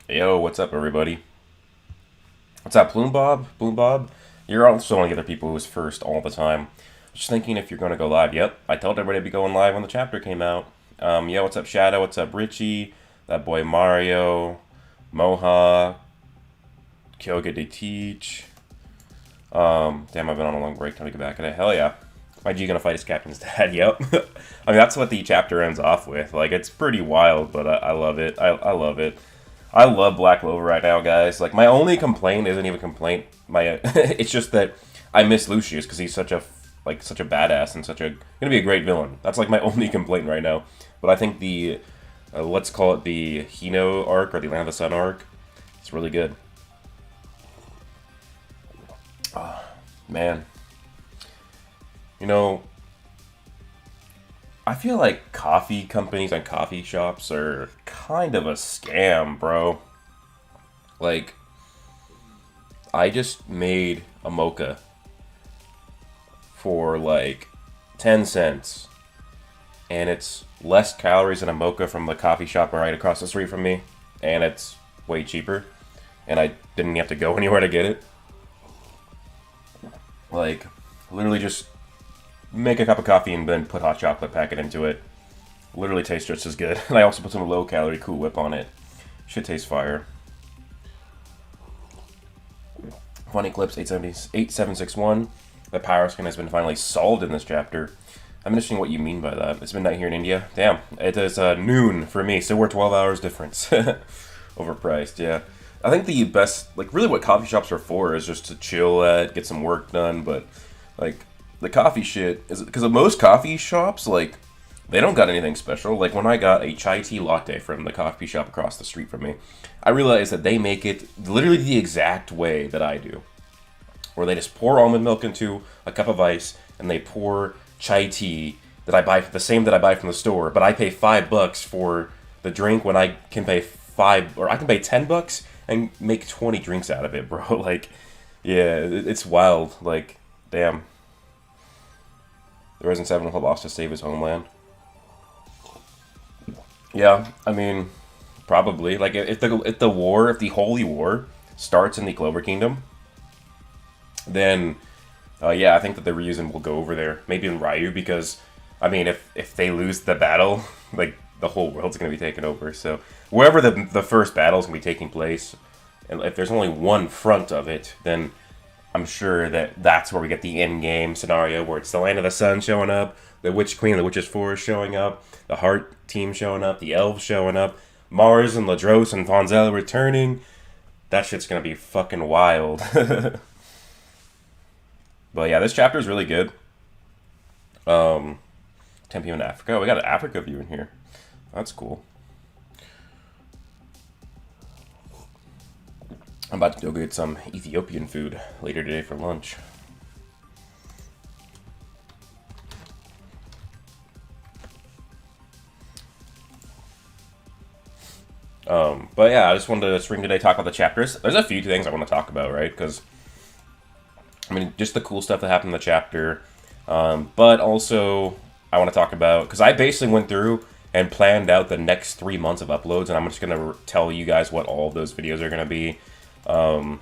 Yo, what's up, everybody? What's up, Bloom Bob? Bloom Bob? You're also one of the other people who's first all the time. Just thinking if you're going to go live. Yep, I told everybody to be going live when the chapter came out. Yo, what's up, Shadow? What's up, Richie? That boy Mario, Moha, Kyoga de Teach. Damn, I've been on a long break. Time to get back at it. Hell yeah. My G gonna fight his captain's dad. Yep. I mean, that's what the chapter ends off with. Like, it's pretty wild, but I love it. I love it. I love Black Clover right now, guys. Like, my only complaint isn't even a complaint. It's just that I miss Lucius because he's such a badass and gonna be a great villain. That's like my only complaint right now. But I think the let's call it the Hino arc or the Land of the Sun arc, it's really good. Oh, man. You know, I feel like coffee companies and coffee shops are kind of a scam, bro. Like, I just made a mocha for like 10 cents, and it's less calories than a mocha from the coffee shop right across the street from me, and it's way cheaper, and I didn't have to go anywhere to get it. Like, literally just make a cup of coffee and then put hot chocolate packet into it. Literally tastes just as good. And I also put some low-calorie Cool Whip on it. Should taste fire. Funny Clips 8761. The power skin has been finally solved in this chapter. I'm interested in what you mean by that. It's midnight here in India. Damn, it is noon for me, so we're 12 hours difference. Overpriced, yeah. I think the best, like, really what coffee shops are for is just to chill at, get some work done, but, like, the coffee shit is because most coffee shops, like, they don't got anything special. Like, when I got a chai tea latte from the coffee shop across the street from me, I realized that they make it literally the exact way that I do, where they just pour almond milk into a cup of ice and they pour chai tea that I buy, the same that I buy from the store, but I pay $5 for the drink when I can pay I can pay $10 and make 20 drinks out of it, bro. Like, yeah, it's wild. Like, damn. The Resident 7 lost to save his homeland. Yeah, I mean, probably. Like, if the Holy War starts in the Clover Kingdom, then, yeah, I think that the Ryuzen will go over there. Maybe in Ryu, because, I mean, if they lose the battle, like, the whole world's going to be taken over. So, wherever the first battle is going to be taking place, and if there's only one front of it, then I'm sure that's where we get the end-game scenario, where it's the Land of the Sun showing up, the Witch Queen, the Witch's Forest showing up, the Heart team showing up, the Elves showing up, Mars and Ladros and Fonzel returning. That shit's gonna be fucking wild. But yeah, this chapter is really good. 10 p.m. in Africa. Oh, we got an Africa view in here. That's cool. I'm about to go get some Ethiopian food later today for lunch. But yeah, I just wanted to stream today, talk about the chapters. There's a few things I want to talk about, right? Because, I mean, just the cool stuff that happened in the chapter. But also, I want to talk about, because I basically went through and planned out the next 3 months of uploads, and I'm just going to tell you guys what all of those videos are going to be. And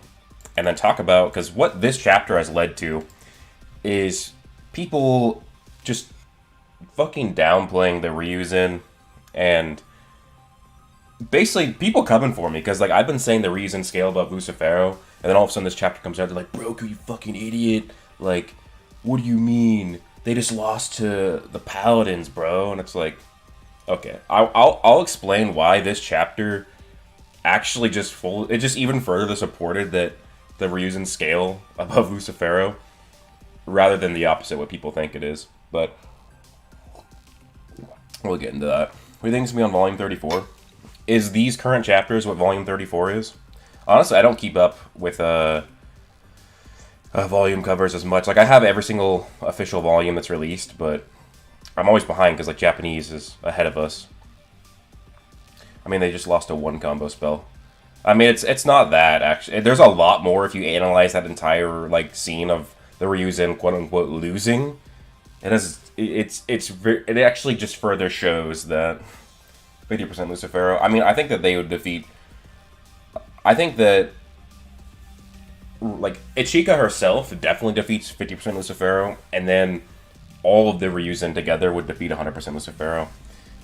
then talk about, because what this chapter has led to is people just fucking downplaying the Ryuzen, and basically people coming for me, because like I've been saying the Ryuzen scale above Lucifero, and then all of a sudden this chapter comes out, they're like, Broku, you fucking idiot, like, what do you mean? They just lost to the Paladins, bro. And it's like, okay, I'll explain why this chapter actually it just even further supported that the Ryuzen scale above Lucifero, rather than the opposite, what people think it is. But we'll get into that. What do you think is going to be on Volume 34? Is these current chapters what Volume 34 is? Honestly, I don't keep up with volume covers as much. Like, I have every single official volume that's released, but I'm always behind because, like, Japanese is ahead of us. I mean, they just lost a 1 combo spell. I mean, it's not that, actually. There's a lot more if you analyze that entire, like, scene of the Ryuzen, quote-unquote, losing. It actually just further shows that 50% Lucifero. I mean, I think that they would defeat I think that, like, Ichika herself definitely defeats 50% Lucifero, and then all of the Ryuzen together would defeat 100% Lucifero.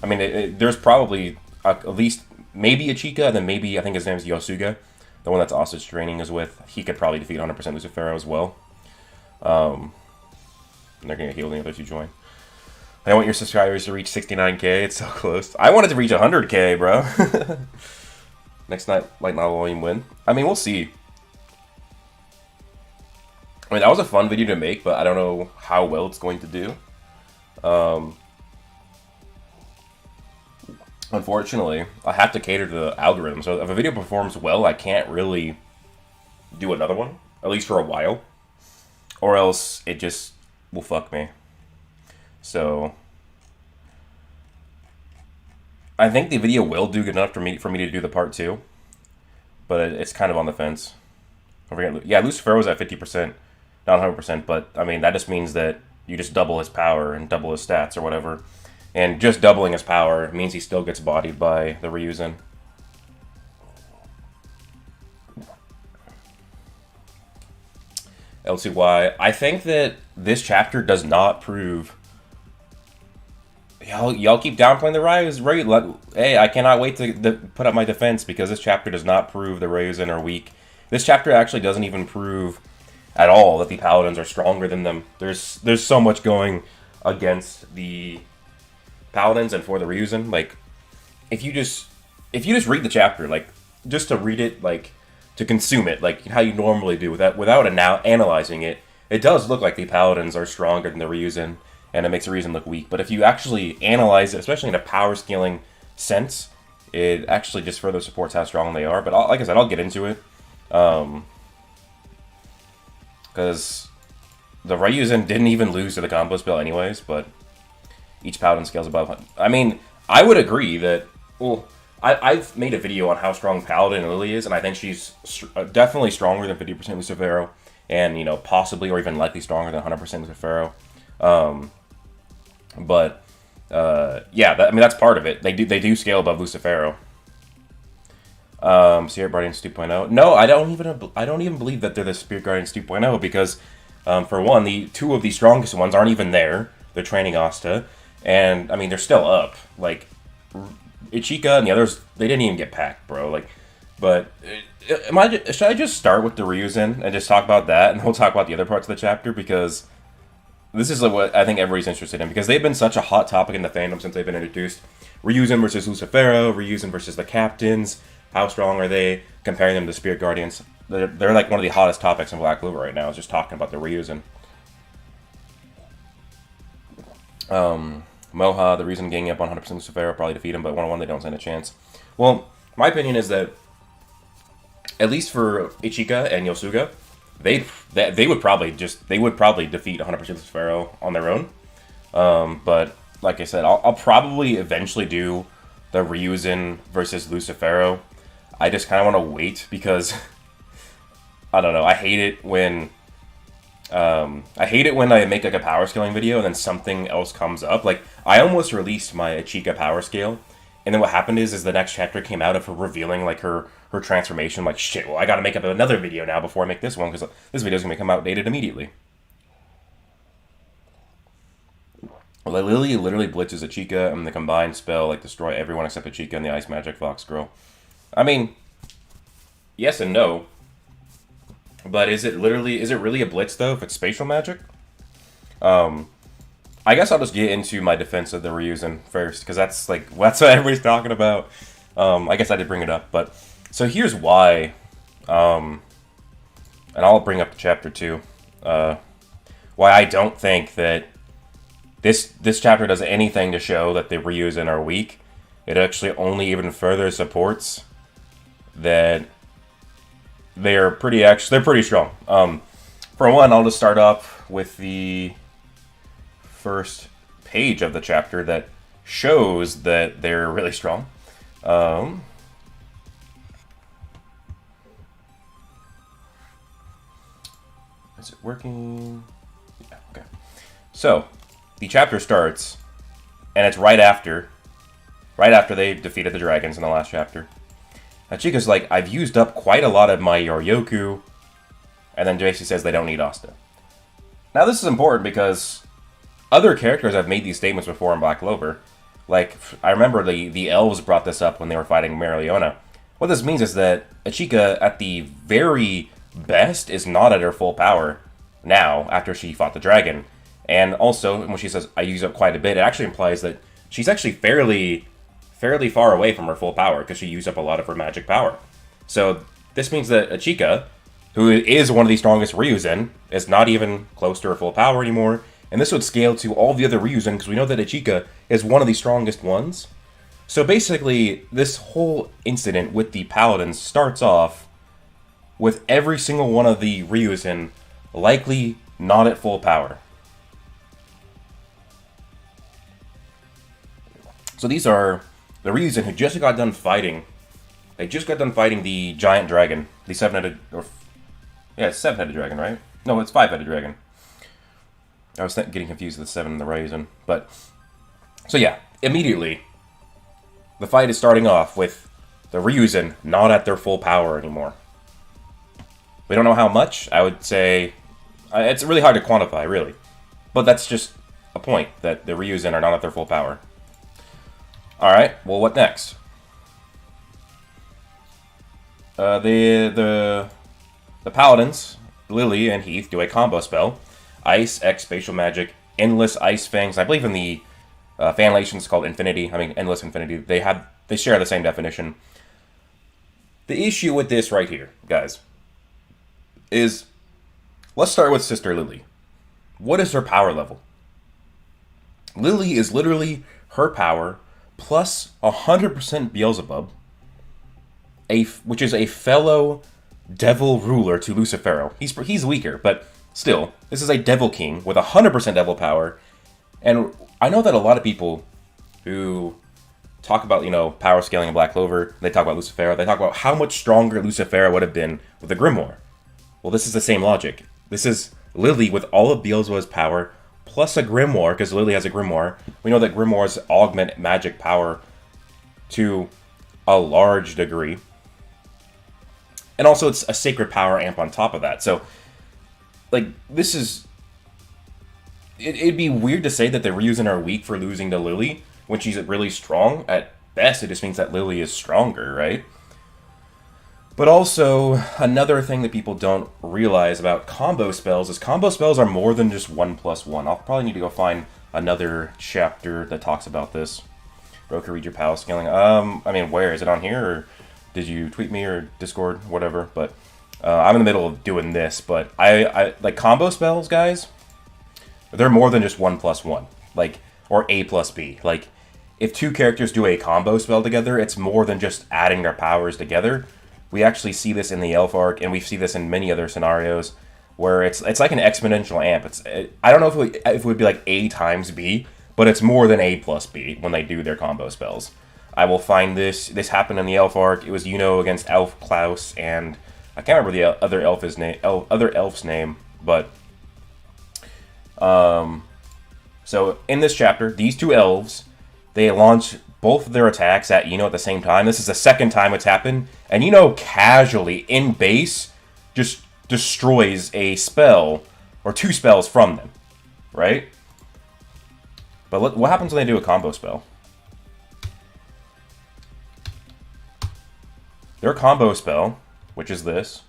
I mean, there's probably at least maybe Ichika, and then maybe, I think his name's Yosuga, the one that's Asta's training is with. He could probably defeat 100% Lucifero as well. And they're going to get healed if you join. I want your subscribers to reach 69k. It's so close. I wanted to reach 100k, bro. Next night, Light Novel Volume win. I mean, we'll see. I mean, that was a fun video to make, but I don't know how well it's going to do. Unfortunately, I have to cater to the algorithm. So if a video performs well, I can't really do another one, at least for a while. Or else it just will fuck me. So I think the video will do good enough for me to do the part 2. But it's kind of on the fence. Don't forget, yeah, Lucifero was at 50%, not 100%, but I mean that just means that you just double his power and double his stats or whatever. And just doubling his power means he still gets bodied by the Ryuzen. L2Y. I think that this chapter does not prove... Y'all keep downplaying the Ryuzen. Hey, I cannot wait to put up my defense because this chapter does not prove the Ryuzen are weak. This chapter actually doesn't even prove at all that the Paladins are stronger than them. There's so much going against the Paladins and for the Ryuzen. Like, if you just read the chapter, like, just to read it, like, to consume it, like how you normally do, without analyzing it, it does look like the Paladins are stronger than the Ryuzen, and it makes the Ryuzen look weak. But if you actually analyze it, especially in a power scaling sense, it actually just further supports how strong they are. But like I said, I'll get into it. Because the Ryuzen didn't even lose to the combo spell anyways, but each Paladin scales above. I mean, I would agree that, well, I've made a video on how strong Paladin Lily is, and I think she's definitely stronger than 50% Lucifero, and, you know, possibly or even likely stronger than 100% Lucifero. Yeah, I mean, that's part of it. They do scale above Lucifero. Spirit Guardians 2.0. No, I don't even believe that they're the Spirit Guardians 2.0 because, for one, the two of the strongest ones aren't even there. They're training Asta, and I mean they're still up. Like Ichika and the others, they didn't even get packed, bro. Like, but should I just start with the Ryuzen and just talk about that, and we'll talk about the other parts of the chapter because this is what I think everybody's interested in because they've been such a hot topic in the fandom since they've been introduced. Ryuzen versus Lucifero, Ryuzen versus the captains. How strong are they? Comparing them to Spirit Guardians. They're like one of the hottest topics in Black Clover right now. Is just talking about the Ryuzen. Moha, the reason ganging up on 100% Lucifero probably defeat him, but 1-on-1 they don't stand a chance. Well, my opinion is that at least for Ichika and Yosuga, they would probably defeat 100% Lucifero on their own. But like I said, I'll probably eventually do the Ryuzen versus Lucifero. I just kind of want to wait because I don't know. I hate it when I make like a power scaling video and then something else comes up. Like I almost released my Ichika power scale, and then what happened is the next chapter came out of her revealing like her transformation. I'm like, shit, well I gotta make up another video now before I make this one because this video's gonna become outdated immediately. Well, Lily literally blitzes Ichika, and the combined spell like destroy everyone except Ichika and the Ice Magic Fox Girl. I mean, yes and no. But is it really a blitz though if it's spatial magic? I guess I'll just get into my defense of the Ryuzen first because that's what everybody's talking about. I guess I did bring it up, but so here's why. And I'll bring up chapter 2. Why I don't think that this chapter does anything to show that the Ryuzen are weak. It actually only even further supports that they're pretty strong. For one, I'll just start off with the first page of the chapter that shows that they're really strong. Is it working? Yeah, okay. So the chapter starts, and it's right after they defeated the dragons in the last chapter. Hachika's like, I've used up quite a lot of my Yoryoku, and then basically says they don't need Asta. Now this is important because other characters have made these statements before in Black Clover. Like, I remember the elves brought this up when they were fighting Mereoleona. What this means is that Hachika, at the very best, is not at her full power now, after she fought the dragon. And also, when she says, I use up quite a bit, it actually implies that she's actually fairly far away from her full power, because she used up a lot of her magic power. So, this means that Hachika, who is one of the strongest Ryuzen, is not even close to her full power anymore. And this would scale to all the other Ryuzen, because we know that Hachika is one of the strongest ones. So basically, this whole incident with the Paladins starts off with every single one of the Ryuzen likely not at full power. So these are the Ryuzen who just got done fighting. They just got done fighting the giant dragon, the seven-headed, it's seven-headed dragon, right? No, it's five-headed dragon. I was getting confused with the seven and the Ryuzen, but so yeah, immediately the fight is starting off with the Ryuzen not at their full power anymore. We don't know how much. I would say it's really hard to quantify, really, but that's just a point that the Ryuzen are not at their full power. All right, well, what next? The Paladins, Lily and Heath, do a combo spell. Ice, X, Spatial Magic, Endless Ice Fangs. I believe in the fanlation it's called Infinity. I mean, Endless Infinity. They share the same definition. The issue with this right here, guys, is let's start with Sister Lily. What is her power level? Lily is literally her power plus 100% Beelzebub, which is a fellow devil ruler to Lucifero. He's weaker, but still, this is a Devil King with 100% devil power. And I know that a lot of people who talk about, power scaling in Black Clover, they talk about Lucifero, they talk about how much stronger Lucifero would have been with the Grimoire. Well, this is the same logic. This is Lily with all of Beelzebub's power, plus a Grimoire, because Lily has a Grimoire. We know that Grimoires augment magic power to a large degree. And also, it's a sacred power amp on top of that. So, this is... It'd be weird to say that the Ryuzen are weak for losing to Lily when she's really strong. At best, it just means that Lily is stronger, right? But also, another thing that people don't realize about combo spells is combo spells are more than just 1+1. I'll probably need to go find another chapter that talks about this. Broku, read your power scaling. Where? Is it on here? Or did you tweet me or Discord? Whatever. But I'm in the middle of doing this. But I like combo spells, guys. They're more than just 1+1. Or A plus B. If two characters do a combo spell together, it's more than just adding their powers together. We actually see this in the Elf arc, and we see this in many other scenarios, where it's like an exponential amp. I don't know if it would be like A times B, but it's more than A plus B when they do their combo spells. I will find this. This happened in the Elf arc. It was against Elf Klaus, and I can't remember the other elf's name, but so in this chapter, these two elves, they launch both of their attacks at at the same time. This is the second time it's happened. And casually, in base, just destroys a spell, or two spells from them. Right? But what happens when they do a combo spell? Their combo spell, which is this.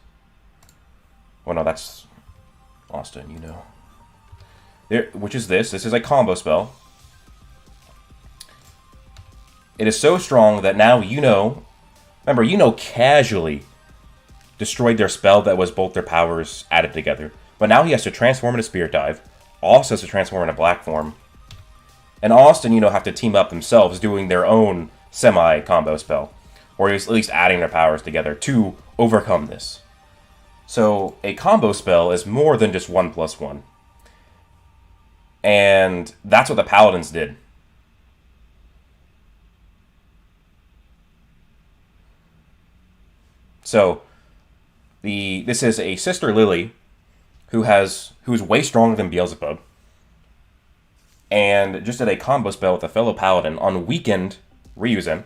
Oh no, that's Asta, which is this. This is a combo spell. It is so strong that now remember, casually destroyed their spell that was both their powers added together. But now he has to transform into Spirit Dive. Also has to transform into Black Form. And Austin, have to team up themselves doing their own semi-combo spell. Or at least adding their powers together to overcome this. So, a combo spell is more than just 1+1. And that's what the Paladins did. So, this is a Sister Lily who's way stronger than Beelzebub, and just did a combo spell with a fellow Paladin on weakened Ryuzen.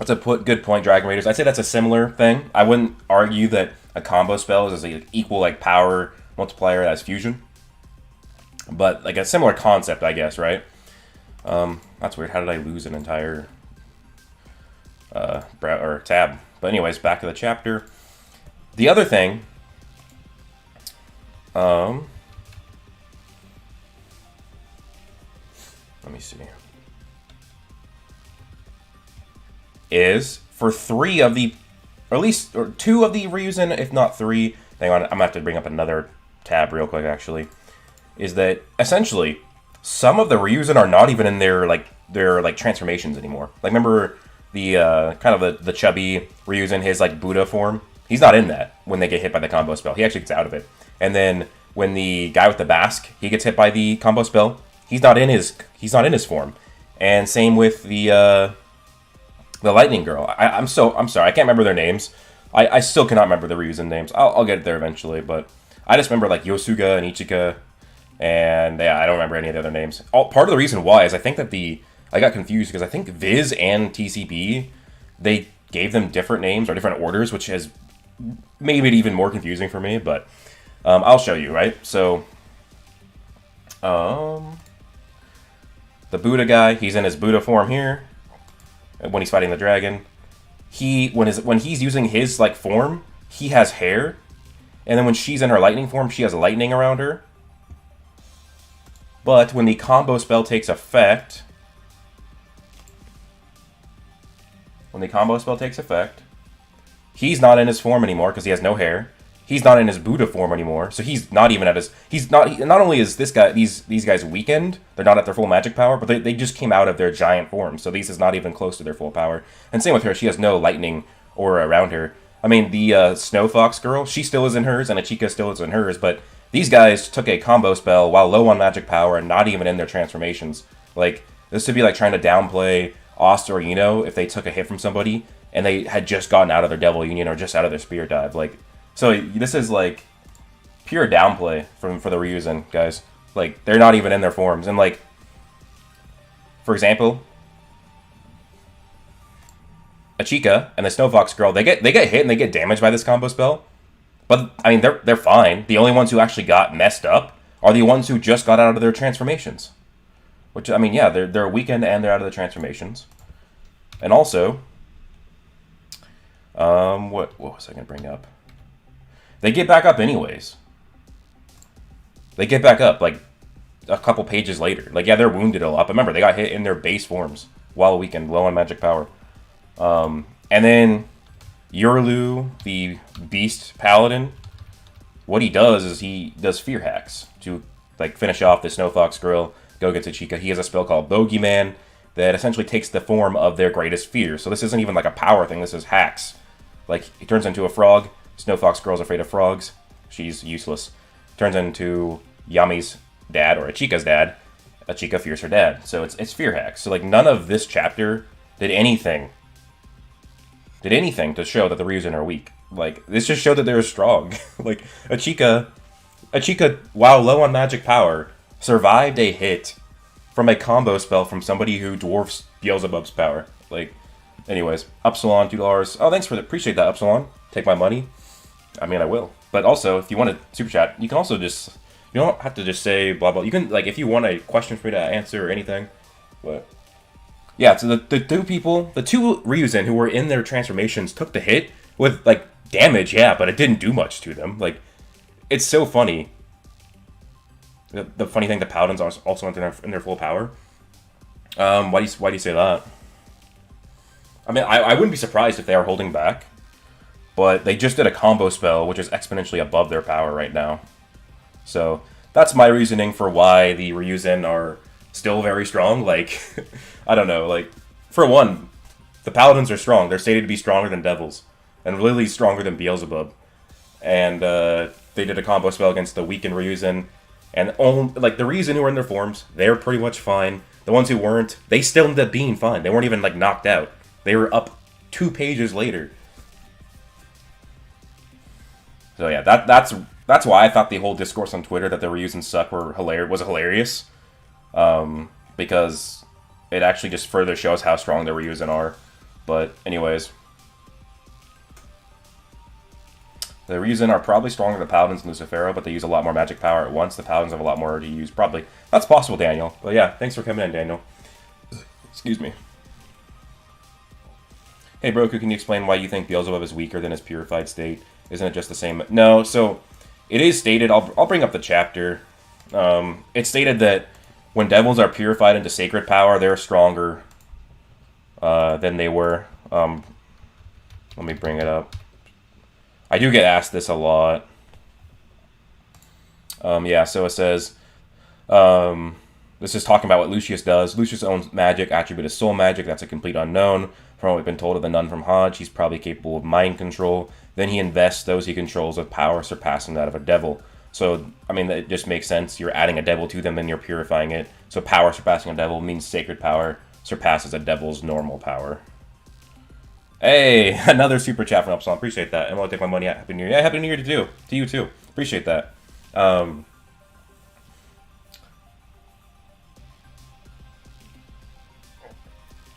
That's a good point, Dragon Raiders. I'd say that's a similar thing. I wouldn't argue that a combo spell is an equal like power multiplier as fusion, but like a similar concept, I guess, right? That's weird. How did I lose an entire tab? But anyways, back to the chapter. The other thing, let me see, is for 3 of the, or at least, or 2 of the Ryuzen, if not 3. Hang on, I'm gonna have to bring up another tab real quick. Actually, is that essentially some of the Ryuzen are not even in their transformations anymore. Like remember the kind of the chubby Ryuzen, his like Buddha form. He's not in that when they get hit by the combo spell. He actually gets out of it. And then when the guy with the mask, he gets hit by the combo spell, he's not in his form. And same with the lightning girl. I'm sorry, I can't remember their names. I still cannot remember the Ryuzen names. I'll get it there eventually, but I just remember like Yosuga and Ichika, and yeah, I don't remember any of the other names. Part of the reason why is I think that I got confused because I think Viz and TCB, they gave them different names or different orders, which has made it even more confusing for me, but I'll show you, right? So, the Buddha guy, he's in his Buddha form here when he's fighting the dragon. When he's using his like form, he has hair, and then when she's in her lightning form, she has lightning around her. But when the combo spell takes effect, he's not in his form anymore because he has no hair. He's not in his Buddha form anymore, so he's not even at his. Not only is these guys weakened, they're not at their full magic power, but they just came out of their giant form, so these is not even close to their full power. And same with her, she has no lightning aura around her. I mean, the Snow Fox girl, she still is in hers, and Ichika still is in hers, but these guys took a combo spell while low on magic power and not even in their transformations. Like, this would be like trying to downplay Asta or Ino if they took a hit from somebody and they had just gotten out of their Devil Union or just out of their Spirit Dive. Like, so this is like pure downplay for the Ryuzen guys. Like, they're not even in their forms. And like, for example, Ichika and the Snow Fox girl, they get hit and they get damaged by this combo spell. But I mean, they're fine. The only ones who actually got messed up are the ones who just got out of their transformations. Which, I mean, yeah, they're weakened and they're out of the transformations. And also, what was I gonna bring up? They get back up anyways. They get back up like a couple pages later. Like, yeah, they're wounded a lot, but remember, they got hit in their base forms while weakened, low on magic power. And then Yurlu, the Beast Paladin, what he does is he does fear hacks to like finish off the Snow Fox girl, go get to Chica. He has a spell called Bogeyman that essentially takes the form of their greatest fear. So this isn't even like a power thing, this is hacks. Like, he turns into a frog. Snow Fox girl's afraid of frogs. She's useless. Turns into Yami's dad, or Ichika's dad. Ichika fears her dad. So it's fear hacks. So like, none of this chapter did anything to show that the Ryuzen are weak. Like, this just showed that they're strong. Like, Ichika, while low on magic power, survived a hit from a combo spell from somebody who dwarfs Beelzebub's power. Like, anyways, Upsilon, $2. Oh, thanks for that. Appreciate that, Upsilon. Take my money. I mean, I will. But also, if you want to super chat, you can also just, you don't have to just say blah, blah. You can, like, if you want a question for me to answer or anything. But yeah, so the two Ryuzen who were in their transformations took the hit with, like, damage, yeah, but it didn't do much to them. Like, it's so funny. The funny thing, the Paladins are also in their full power. Why do you say that? I mean, I wouldn't be surprised if they are holding back, but they just did a combo spell, which is exponentially above their power right now. So that's my reasoning for why the Ryuzen are still very strong. Like, I don't know, like, for one, the Paladins are strong. They're stated to be stronger than Devils, and really stronger than Beelzebub. And they did a combo spell against the weakened Ryuzen, and like, the Ryuzen who are in their forms, they're pretty much fine. The ones who weren't, they still ended up being fine. They weren't even, like, knocked out. They were up 2 pages later. So yeah, that's why I thought the whole discourse on Twitter that the Ryuzen suck was hilarious. Because it actually just further shows how strong the Ryuzen are. But anyways, the Ryuzen are probably stronger than the Paladins and Lucifero, but they use a lot more magic power at once. The Paladins have a lot more to use, probably. That's possible, Daniel. But yeah, thanks for coming in, Daniel. Excuse me. Hey, Broku, can you explain why you think Beelzebub is weaker than his purified state? Isn't it just the same? No, so it is stated, I'll bring up the chapter. It's stated that when devils are purified into sacred power, they're stronger than they were. Let me bring it up. I do get asked this a lot. Yeah, so it says, this is talking about what Lucius does. Lucius owns magic, attribute is soul magic, that's a complete unknown. From what we've been told of the nun from Hodge, he's probably capable of mind control. Then he invests those he controls with power surpassing that of a devil. So, I mean, it just makes sense. You're adding a devil to them, then you're purifying it. So power surpassing a devil means sacred power surpasses a devil's normal power. Hey, another super chat from Upsilon. Appreciate that. And I'll take my money out. Happy New Year. Yeah, Happy New Year to you too. Appreciate that.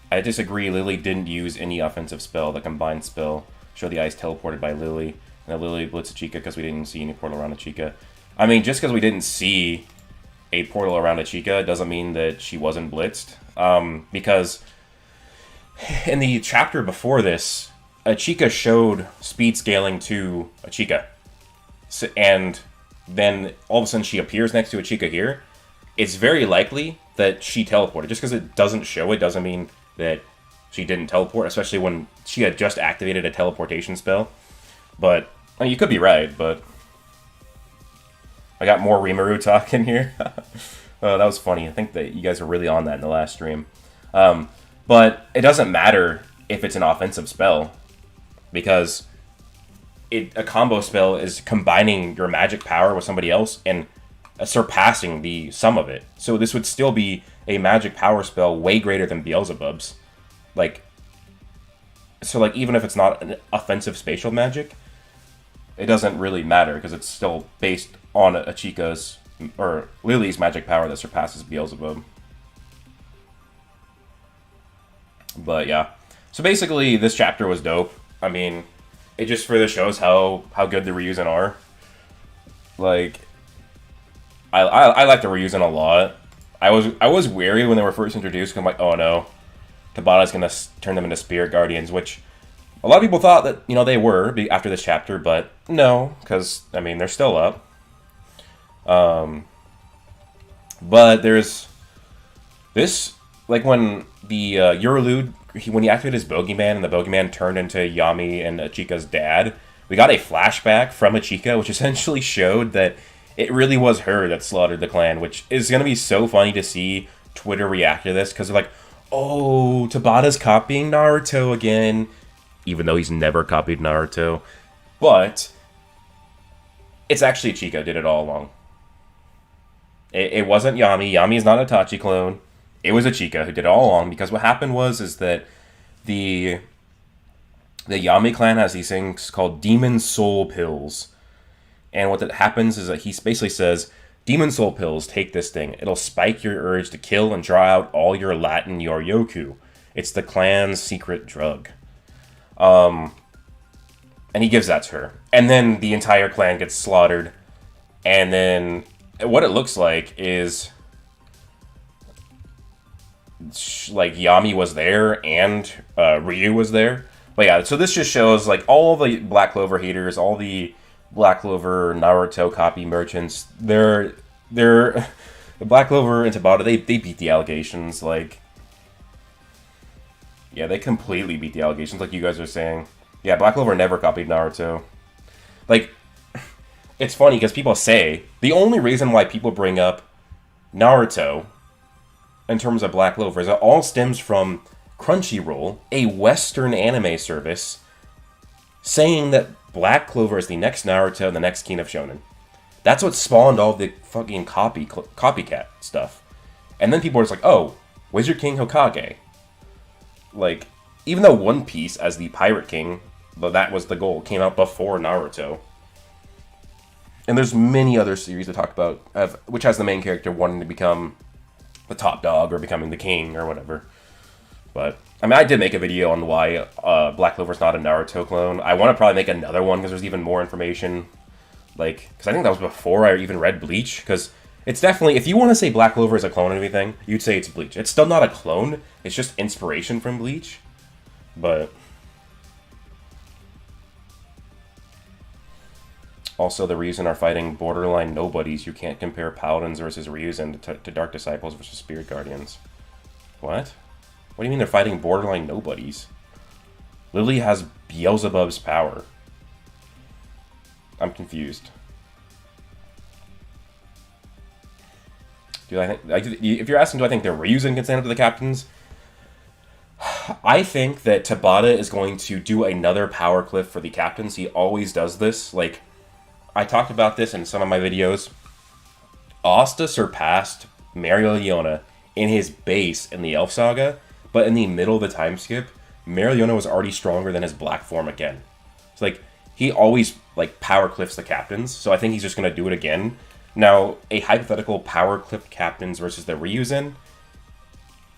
I disagree. Lily didn't use any offensive spell. The combined spell showed the ice teleported by Lily. And the Lily blitzed Chica because we didn't see any portal around a Chica. I mean, just because we didn't see a portal around a Chica doesn't mean that she wasn't blitzed. Because in the chapter before this, a Chica showed speed scaling to a Chica. So, and then all of a sudden she appears next to a Chica here. It's very likely that she teleported. Just because it doesn't show it doesn't mean that she didn't teleport, especially when she had just activated a teleportation spell. But, I mean, you could be right, but I got more Rimuru talk in here. Oh, that was funny. I think that you guys are really on that in the last stream. But it doesn't matter if it's an offensive spell, because a combo spell is combining your magic power with somebody else and surpassing the sum of it. So this would still be a magic power spell way greater than Beelzebub's. So even if it's not an offensive spatial magic, it doesn't really matter because it's still based on a Chica's or Lily's magic power that surpasses Beelzebub. But yeah, so basically this chapter was dope. I mean, it just further shows how good the Ryuzen are. I like the Ryuzen a lot. I was wary when they were first introduced, because I'm like, oh no, Tabata's gonna turn them into Spirit Guardians, which a lot of people thought that, they were after this chapter, but no, because, I mean, they're still up. But there's this, when the Uralud, when he activated his Bogeyman and the Bogeyman turned into Yami and Achika's dad, we got a flashback from Achika, which essentially showed that it really was her that slaughtered the clan, which is going to be so funny to see Twitter react to this, because they're like, oh, Tabata's copying Naruto again, even though he's never copied Naruto. But it's actually Achika did it all along. It wasn't Yami. Yami is not a Itachi clone. It was Achika who did it all along, because what happened is that the Yami clan has these things called Demon Soul Pills. And what that happens is that he basically says, Demon Soul Pills, take this thing. It'll spike your urge to kill and draw out all your Latin Yoryoku. It's the clan's secret drug. And he gives that to her. And then the entire clan gets slaughtered. And then what it looks like is Yami was there and Ryu was there. But yeah, so this just shows all the Black Clover haters, all the Black Clover Naruto copy merchants, the Black Clover and Tabata, they beat the allegations. Yeah, they completely beat the allegations, like you guys are saying. Yeah, Black Clover never copied Naruto. It's funny because people say the only reason why people bring up Naruto in terms of Black Clover is it all stems from Crunchyroll, a Western anime service, saying that Black Clover is the next Naruto and the next King of Shonen. That's what spawned all the fucking copycat stuff. And then people are just like, oh, Wizard King Hokage. Even though One Piece as the Pirate King, but that was the goal, came out before Naruto. And there's many other series to talk about, which has the main character wanting to become the top dog or becoming the king or whatever. But, I mean, I did make a video on why Black Clover's not a Naruto clone. I want to probably make another one because there's even more information. Like, because I think that was before I even read Bleach. Because it's definitely, if you want to say Black Clover is a clone of anything, you'd say it's Bleach. It's still not a clone. It's just inspiration from Bleach. But also, the Ryuzen are fighting borderline nobodies. You can't compare Paladins versus Ryuzen to Dark Disciples versus Spirit Guardians. What? What do you mean they're fighting borderline nobodies? Lily has Beelzebub's power. I'm confused. Do I think, if you're asking, do I think the Ryuzen can stand up to the captains? I think that Tabata is going to do another power cliff for the captains. He always does this. Like, I talked about this in some of my videos. Asta surpassed Mereoleona in his base in the Elf Saga, but in the middle of the time skip, Mereoleona was already stronger than his black form again. It's like, he always, like, power cliffs the captains, so I think he's just going to do it again. Now, a hypothetical power clip captains versus the Ryuzen,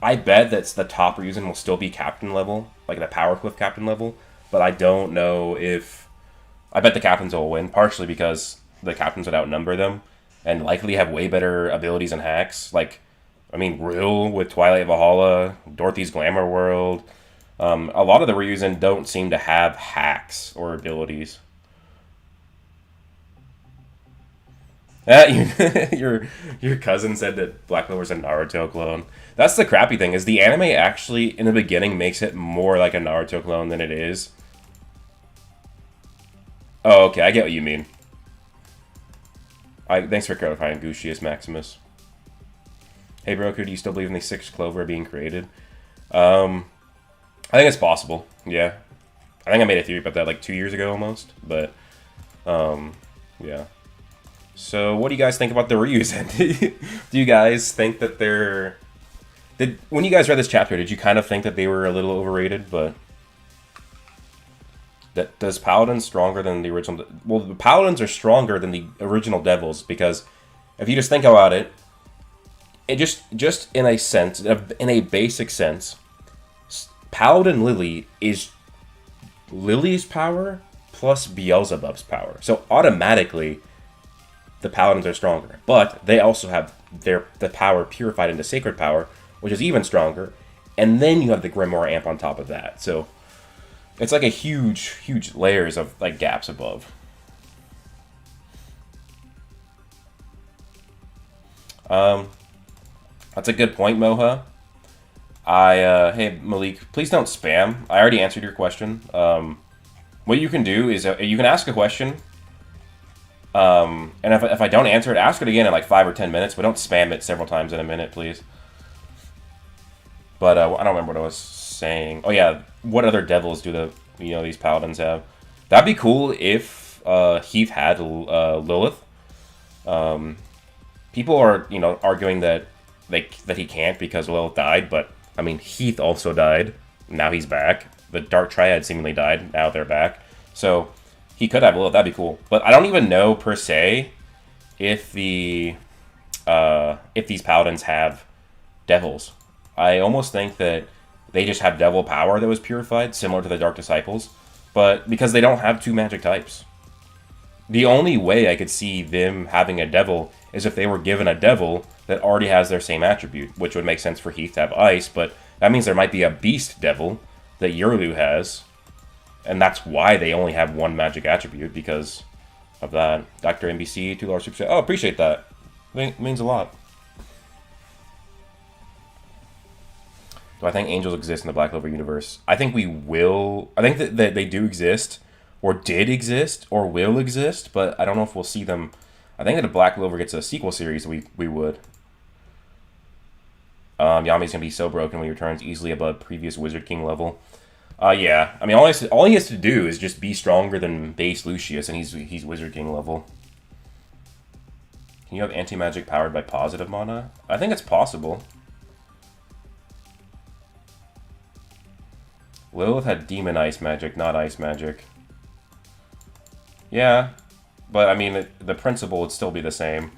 I bet that the top Ryuzen will still be captain level, like the power cliff captain level, but I don't know if... I bet the captains will win, partially because the captains would outnumber them, and likely have way better abilities and hacks. Like, I mean, Ril with Twilight Valhalla, Dorothy's Glamour World. A lot of the Ryuzen don't seem to have hacks or abilities. Your cousin said that Black Clover's a Naruto clone. That's the crappy thing, is the anime actually, in the beginning, makes it more like a Naruto clone than it is. Oh, okay, I get what you mean. Thanks for clarifying, Gucius Maximus. Hey, Broku, do you still believe in the 6th Clover being created? I think it's possible, yeah. I think I made a theory about that like 2 years ago almost, but, yeah. So, what do you guys think about the Ryuzen? Do you guys think that they're... when you guys read this chapter, did you kind of think that they were a little overrated, but... Does Paladin stronger than the original... Well, the Paladins are stronger than the original Devils, because if you just think about it, just in a sense, in a basic sense, Paladin Lily is Lily's power plus Beelzebub's power. So automatically, the Paladins are stronger. But they also have the power purified into Sacred Power, which is even stronger. And then you have the Grimoire Amp on top of that. So it's like a huge layers of like gaps above. That's a good point, Moha. Hey, Malik, please don't spam. I already answered your question. What you can do is you can ask a question. And if I don't answer it, ask it again in like 5 or 10 minutes, but don't spam it several times in a minute, please. But I don't remember what I was saying. Oh yeah, what other devils do these paladins have? That'd be cool if Heath had Lilith. People are arguing that he can't because Lilith died, but I mean Heath also died. Now he's back. The Dark Triad seemingly died. Now they're back. So he could have Lilith. That'd be cool. But I don't even know per se if these paladins have devils. I almost think that they just have devil power that was purified, similar to the Dark Disciples, but because they don't have 2 magic types. The only way I could see them having a devil is if they were given a devil that already has their same attribute, which would make sense for Heath to have ice, but that means there might be a beast devil that Yurlu has, and that's why they only have 1 magic attribute, because of that. Dr. NBC, $2 super chat. Oh, appreciate that. It means a lot. Do I think angels exist in the Black Clover universe? I think we will. I think that they do exist, or did exist, or will exist, but I don't know if we'll see them. I think that if Black Clover gets a sequel series, we would. Yami's going to be so broken when he returns easily above previous Wizard King level. Yeah. I mean, all he has to do is just be stronger than base Lucius, and he's Wizard King level. Can you have anti-magic powered by positive mana? I think it's possible. Lilith had demon ice magic, not ice magic. Yeah, but I mean, the principle would still be the same.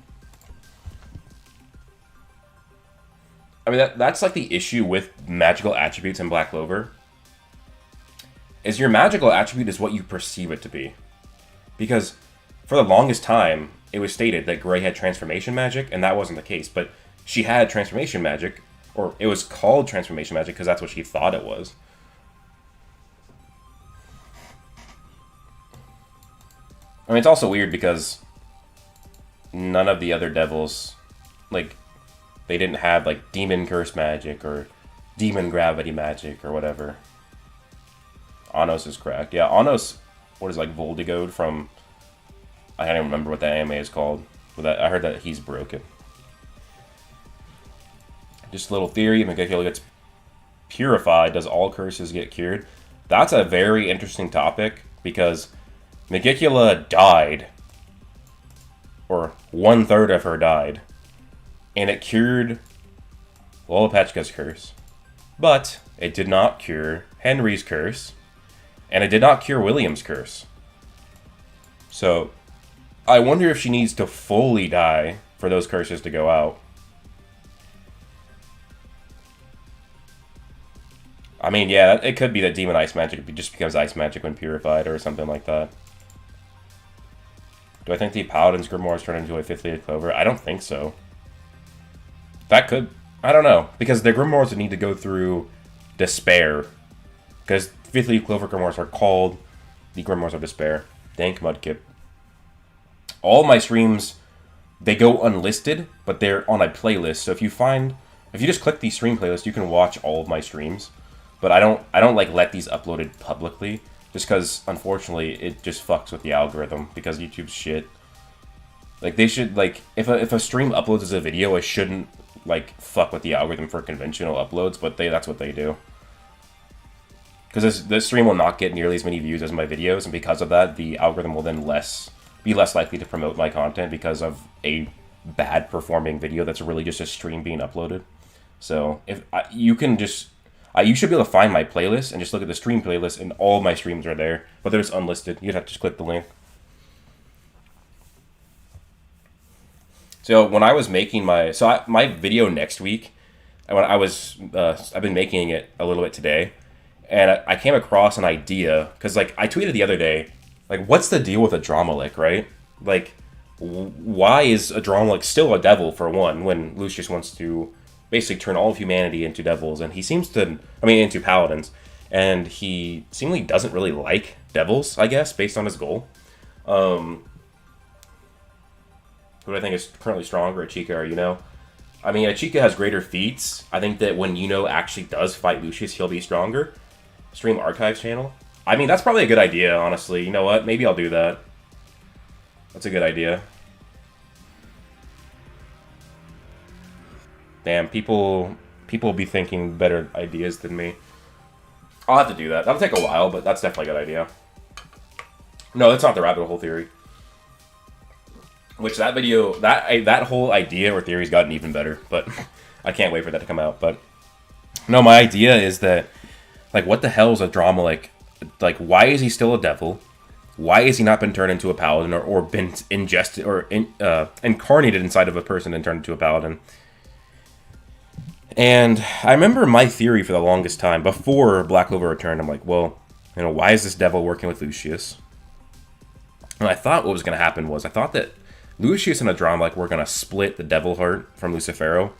I mean, that's like the issue with magical attributes in Black Clover. Is your magical attribute is what you perceive it to be. Because for the longest time, it was stated that Grey had transformation magic, and that wasn't the case. But she had transformation magic, or it was called transformation magic because that's what she thought it was. I mean, it's also weird because none of the other devils, like, they didn't have, like, demon curse magic or demon gravity magic or whatever. Anos is cracked. Yeah, Anos, what is, like, Voldigode from... I can't even remember what that anime is called. But I heard that he's broken. Just a little theory. Megicula gets purified. Does all curses get cured? That's a very interesting topic because Megicula died. Or 1/3 of her died. And it cured Lolopechka's curse. But it did not cure Henry's curse. And it did not cure William's curse. So, I wonder if she needs to fully die for those curses to go out. I mean, yeah, it could be that Demon Ice Magic just becomes Ice Magic when purified or something like that. Do I think the Paladin's Grimoires turn into a 5th-leaf Clover? I don't think so. That could... I don't know. Because the Grimoires would need to go through Despair. Because 5th-leaf Clover Grimoires are called the Grimoires of Despair. Dank Mudkip. All my streams, they go unlisted, but they're on a playlist. So if you just click the stream playlist, you can watch all of my streams. But I don't like let these uploaded publicly, just because unfortunately it just fucks with the algorithm because YouTube's shit. Like they should like if a stream uploads as a video, it shouldn't like fuck with the algorithm for conventional uploads, but that's what they do. Because this stream will not get nearly as many views as my videos, and because of that, the algorithm will then be less likely to promote my content because of a bad performing video that's really just a stream being uploaded. So if you can just, you should be able to find my playlist and just look at the stream playlist, and all my streams are there, but they're just unlisted. You'd have to just click the link. So when I was making my video next week, when I've been making it a little bit today, and I came across an idea because like I tweeted the other day. Like, what's the deal with Adramalik, right? Like, why is Adramalik still a devil, for one, when Lucius wants to basically turn all of humanity into devils, and he seems to, into paladins, and he seemingly doesn't really like devils, I guess, based on his goal. Who do I think is currently stronger, Achika or Yuno? I mean, Achika has greater feats. I think that when Yuno actually does fight Lucius, he'll be stronger. Stream Archives channel. I mean, that's probably a good idea, honestly. You know what? Maybe I'll do that. That's a good idea. Damn, people be thinking better ideas than me. I'll have to do that. That'll take a while, but that's definitely a good idea. No, that's not the rabbit hole theory. Which that video, that whole idea or theory's gotten even better, but I can't wait for that to come out. But no, my idea is that, like, what the hell is a drama like? Like, why is he still a devil? Why has he not been turned into a paladin or been ingested or incarnated inside of a person and turned into a paladin? And I remember my theory for the longest time, before Black Clover returned, I'm like, well, why is this devil working with Lucius? And I thought what was going to happen was, I thought that Lucius and Adramalik were going to split the devil heart from Lucifero,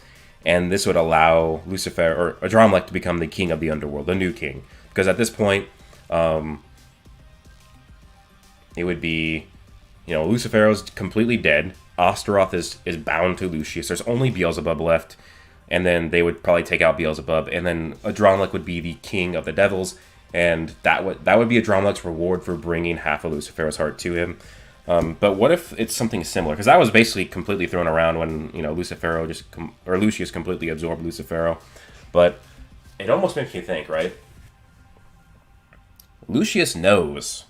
and this would allow Lucifer or Adramalik to become the king of the underworld, the new king. Because at this point, it would be, Lucifero's completely dead. Astaroth is bound to Lucius. There's only Beelzebub left. And then they would probably take out Beelzebub. And then Adramalik would be the king of the devils. And that would be Adramalik's reward for bringing half of Lucifero's heart to him. But what if it's something similar? Because that was basically completely thrown around when, Lucius completely absorbed Lucifero. But it almost makes you think, right? Lucius knows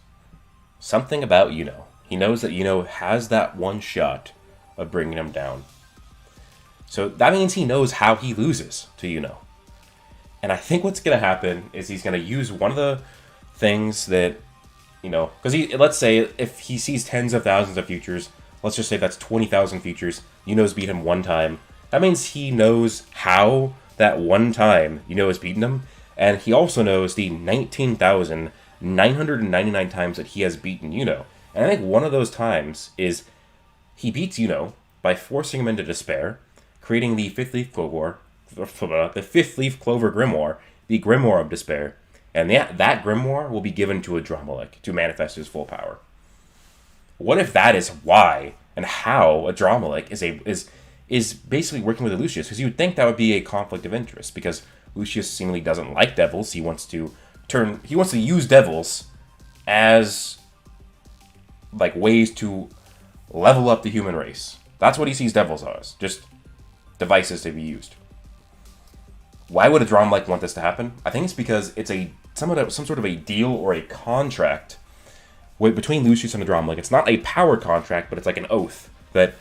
something about Yuno. He knows that Yuno has that one shot of bringing him down. So that means he knows how he loses to Yuno. And I think what's going to happen is he's going to use one of the things that, because let's say if he sees tens of thousands of futures, let's just say that's 20,000 futures, Yuno's beat him one time. That means he knows how that one time has beaten him, and he also knows the 19,999 times that he has beaten Yuno. And I think one of those times is he beats Yuno by forcing him into despair, creating the Fifth Leaf Clover, the Fifth Leaf Clover Grimoire, the Grimoire of Despair, and that Grimoire will be given to a Adramelech to manifest his full power. What if that is why and how a Adramelech is basically working with Lucius? Because you would think that would be a conflict of interest, because Lucius seemingly doesn't like devils. He wants to use devils as like ways to level up the human race. That's what he sees devils as, just devices to be used. Why would a Adramelech want this to happen? I think it's because it's some sort of a deal or a contract between Lucius and Adramelech. It's not a power contract, but it's like an oath that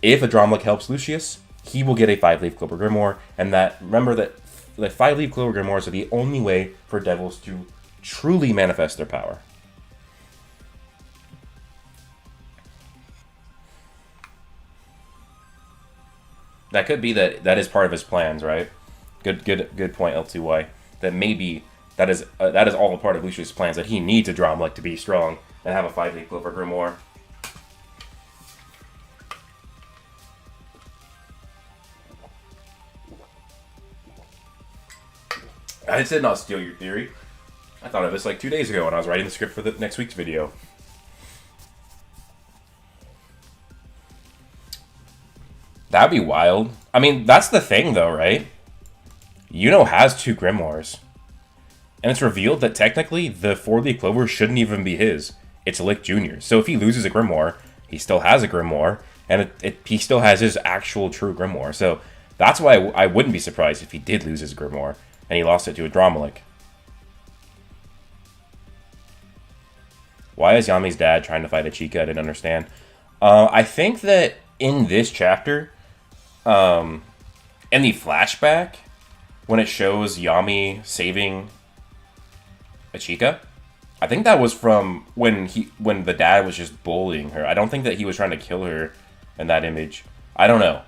if Adramelech helps Lucius, he will get a 5-leaf Clover Grimoire, and remember that the 5-leaf Clover Grimoires are the only way for devils to truly manifest their power. That could be that is part of his plans, right? Good point, L2Y. That maybe that is all a part of Lucius' plans, that he needs Adramelech to be strong and have a 5-leaf Clover Grimoire. I did not steal your theory. I thought of this like 2 days ago when I was writing the script for the next week's video. That'd be wild. I mean, that's the thing though, right? Yuno has 2 Grimoires. And it's revealed that technically the 4-leaf Clover shouldn't even be his. It's Lick Jr. So if he loses a Grimoire, he still has a Grimoire, and he still has his actual true Grimoire. So that's why I wouldn't be surprised if he did lose his Grimoire, and he lost it to Adramelech. Why is Yami's dad trying to fight a Chica? I didn't understand. I think that in this chapter, in the flashback, when it shows Yami saving a Chica, I think that was from when the dad was just bullying her. I don't think that he was trying to kill her in that image. I don't know.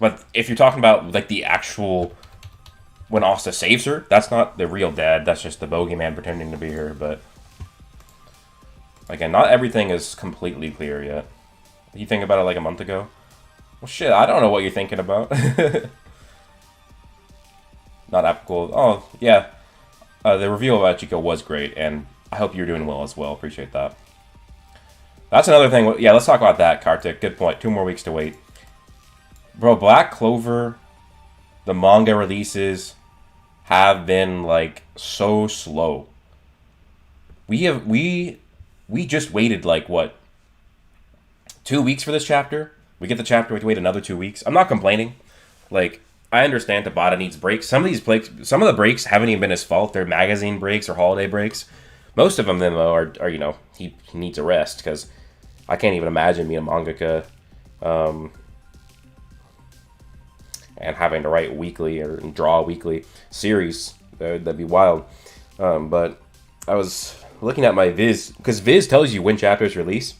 But if you're talking about like the actual when Asta saves her, that's not the real dad. That's just the bogeyman pretending to be her. But again, not everything is completely clear yet. You think about it like a month ago? Well, shit, I don't know what you're thinking about. Not applicable. Oh, yeah. The reveal of Chico was great, and I hope you're doing well as well. Appreciate that. That's another thing. Yeah, let's talk about that, Kartik. Good point. 2 more weeks to wait. Bro, Black Clover, the manga releases have been, like, so slow. We just waited, like, what? 2 weeks for this chapter? We get the chapter, we have to wait another 2 weeks. I'm not complaining. Like, I understand Tabata needs breaks. Some of the breaks haven't even been his fault. They're magazine breaks or holiday breaks. Most of them, though, are he needs a rest, because I can't even imagine being a mangaka and having to write weekly or draw a weekly series. That'd be wild. But I was looking at my Viz, because Viz tells you when chapters release,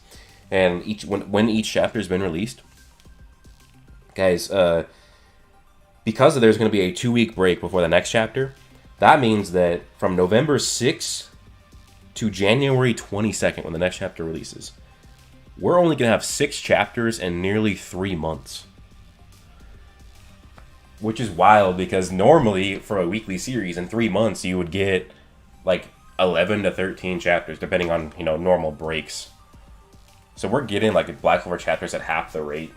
and when each chapter's been released. Guys, because there's going to be a 2-week break before the next chapter, that means that from November 6th to January 22nd, when the next chapter releases, we're only going to have 6 chapters in nearly 3 months. Which is wild, because normally for a weekly series in 3 months, you would get like 11 to 13 chapters, depending on, normal breaks. So we're getting like Black Clover chapters at half the rate.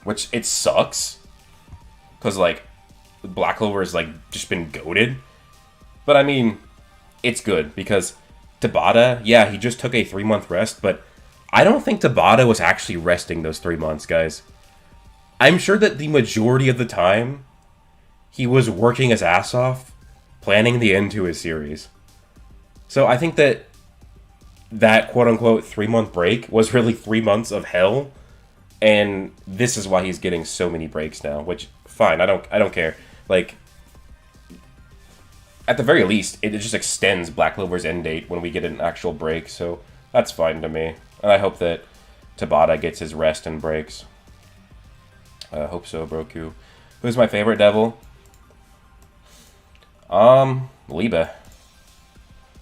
Which, it sucks. Because, like, Black Clover has, like, just been goated. But, I mean, it's good. Because Tabata, yeah, he just took a 3-month rest. But I don't think Tabata was actually resting those 3 months, guys. I'm sure that the majority of the time, he was working his ass off, planning the end to his series. So I think that quote-unquote 3-month break was really 3 months of hell. And this is why he's getting so many breaks now, which, fine, I don't care. Like, at the very least, it just extends Black Clover's end date when we get an actual break, so that's fine to me. And I hope that Tabata gets his rest and breaks. Hope so, Broku. Who's my favorite devil? Liba.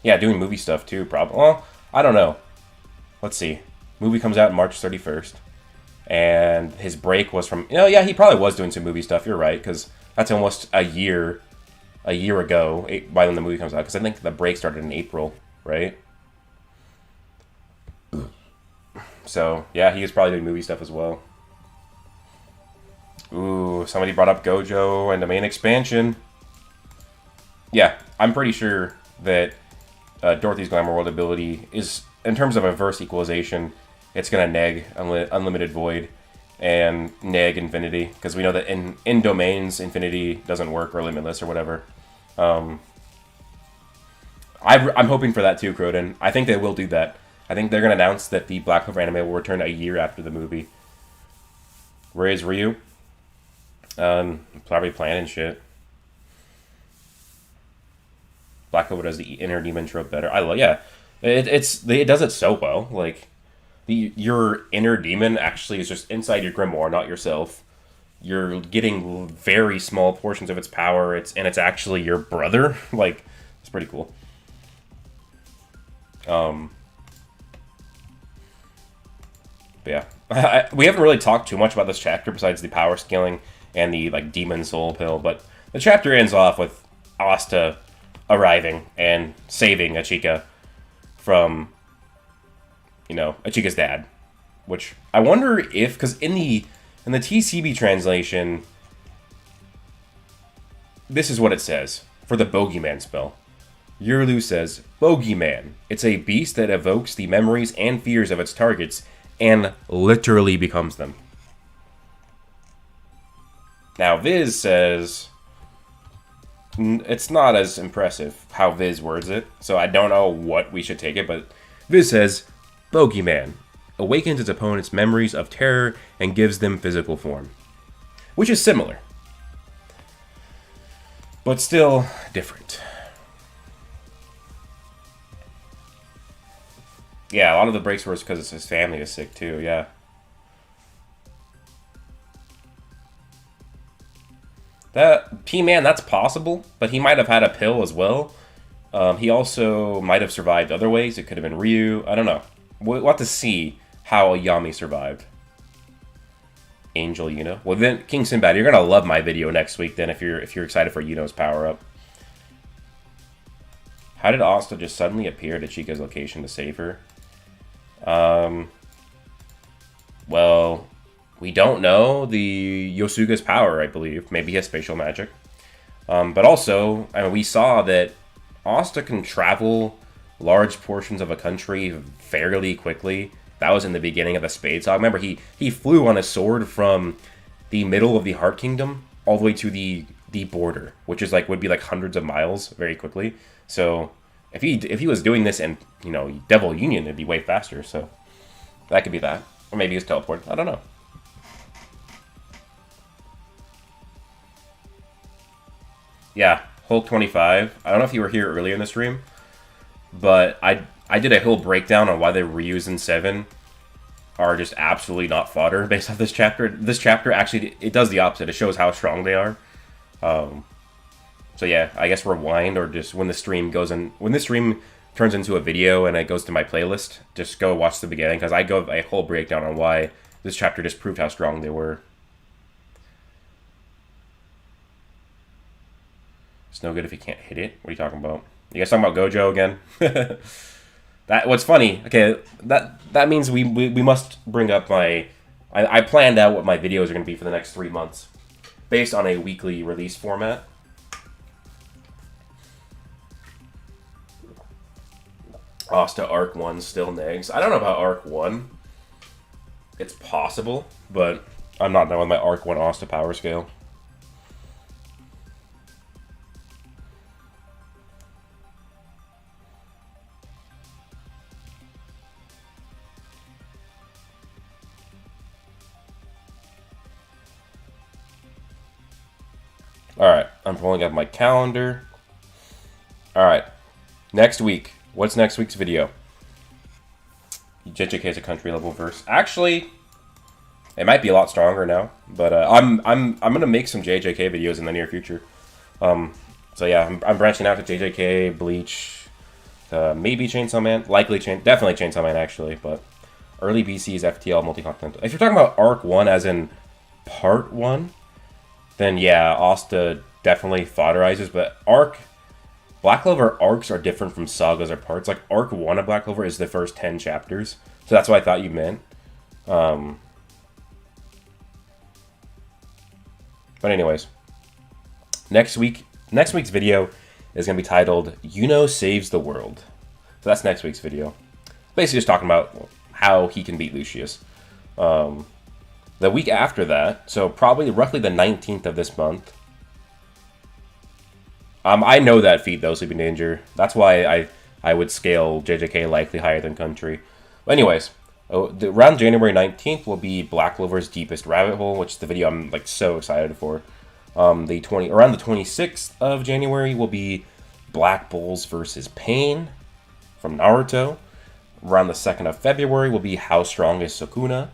Yeah, doing movie stuff too, probably. Well, I don't know. Let's see. Movie comes out March 31st. And his break was from... yeah, he probably was doing some movie stuff. You're right, because that's almost a year ago by when the movie comes out. Because I think the break started in April, right? So, yeah, he was probably doing movie stuff as well. Ooh, somebody brought up Gojo and the main expansion. Yeah, I'm pretty sure that Dorothy's Glamour World ability is, in terms of a verse equalization, it's going to neg Unlimited Void and neg Infinity, because we know that in domains, Infinity doesn't work, or Limitless, or whatever. I'm hoping for that too, Croden. I think they will do that. I think they're going to announce that the Black Clover anime will return a year after the movie. Where is Ryu? Probably planning shit. Black Clover does the inner demon trope better. Yeah. It does it so well. Like, your inner demon actually is just inside your grimoire, not yourself. You're getting very small portions of its power. It's actually your brother. Like, it's pretty cool. But yeah, we haven't really talked too much about this chapter besides the power scaling and the demon soul pill. But the chapter ends off with Asta arriving and saving Achika from, Achika's dad. Which I wonder if, because in the TCB translation, this is what it says for the Bogeyman spell. Yurlu says, Bogeyman. It's a beast that evokes the memories and fears of its targets and literally becomes them. Now, Viz says it's not as impressive how Viz words it, so I don't know what we should take it, but Viz says, Bogeyman awakens its opponent's memories of terror and gives them physical form. Which is similar, but still different. Yeah, a lot of the breaks were because his family is sick too, yeah. That P-Man, that's possible, but he might have had a pill as well. He also might have survived other ways. It could have been Ryu. I don't know. We'll have to see how Yami survived. Angel Yuno. Well, then, King Sinbad, you're gonna love my video next week. Then, if you're excited for Yuno's power up. How did Asta just suddenly appear at Chica's location to save her? Well, we don't know the Yosuga's power, I believe. Maybe he has spatial magic. But also, we saw that Asta can travel large portions of a country fairly quickly. That was in the beginning of the Spade Saga. Remember, he flew on a sword from the middle of the Heart Kingdom all the way to the border, which is would be hundreds of miles very quickly. So if he was doing this in Devil Union, it'd be way faster. So that could be that, or maybe he was teleported. I don't know. Yeah, Hulk 25. I don't know if you were here earlier in the stream, but I did a whole breakdown on why the Ryus in 7 are just absolutely not fodder based off this chapter. This chapter actually, it does the opposite. It shows how strong they are. So yeah, I guess rewind, or just when the stream turns into a video and it goes to my playlist, just go watch the beginning, because I go a whole breakdown on why this chapter just proved how strong they were. It's no good if you can't hit it. What are you talking about? You guys talking about Gojo again? What's funny? Okay, that means we must bring up my. I planned out what my videos are going to be for the next 3 months, based on a weekly release format. Asta Arc 1 still negs. I don't know about Arc 1. It's possible, but I'm not done with my Arc 1 Asta power scale. Alright, I'm pulling up my calendar. Alright, next week. What's next week's video? JJK is a country level verse. Actually, it might be a lot stronger now, but I'm gonna make some JJK videos in the near future. So yeah, I'm branching out to JJK, Bleach, maybe Chainsaw Man, definitely Chainsaw Man actually, but early BC's FTL multi-continental. If you're talking about Arc 1 as in Part 1, then yeah, Asta definitely fodderizes, but Black Clover arcs are different from sagas or parts. Like, Arc 1 of Black Clover is the first 10 chapters, so that's what I thought you meant. But anyways, next week's video is going to be titled, Yuno Saves the World. So that's next week's video. Basically just talking about how he can beat Lucius. The week after that, so probably roughly the 19th of this month. I know that feat though, Sleeping Danger. That's why I would scale JJK likely higher than Country. But anyways, around January 19th will be Black Clover's Deepest Rabbit Hole, which is the video I'm like so excited for. Around the 26th of January will be Black Bulls versus Pain from Naruto. Around the 2nd of February will be How Strong is Sukuna.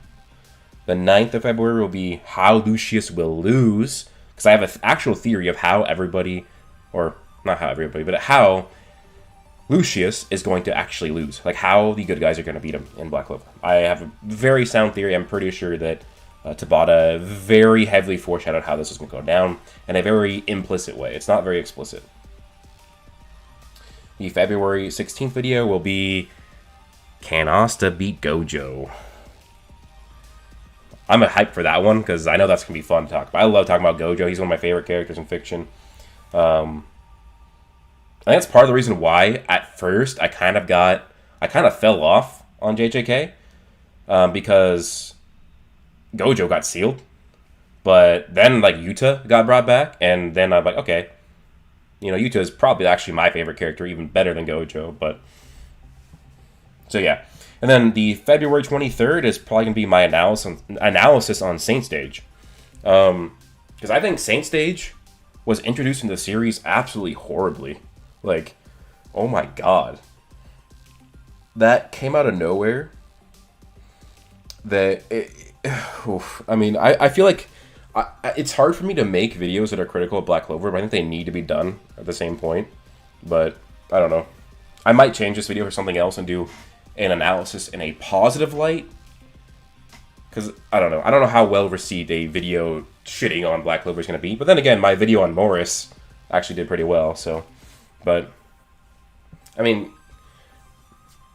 The 9th of February will be How Lucius Will Lose, because I have an actual theory of how everybody, or not how everybody, but how Lucius is going to actually lose. Like, how the good guys are going to beat him in Black Clover. I have a very sound theory. I'm pretty sure that Tabata very heavily foreshadowed how this is going to go down in a very implicit way. It's not very explicit. The February 16th video will be Can Asta beat Gojo? I'm hyped for that one because I know that's going to be fun to talk about. I love talking about Gojo. He's one of my favorite characters in fiction. I think that's part of the reason why at first I kind of fell off on JJK because Gojo got sealed, but then like Yuta got brought back, and then I'm like, okay, Yuta is probably actually my favorite character, even better than Gojo. But so yeah, and then the February 23rd is probably gonna be my analysis on Saint Stage, because I think Saint Stage was introduced in the series absolutely horribly. Like, oh my god. That came out of nowhere. I feel like it's hard for me to make videos that are critical of Black Clover, but I think they need to be done at the same point. But, I don't know. I might change this video for something else and do an analysis in a positive light. Because, I don't know. I don't know how well received a video shitting on Black Clover is going to be. But then again, my video on Morris actually did pretty well, so... But, I mean,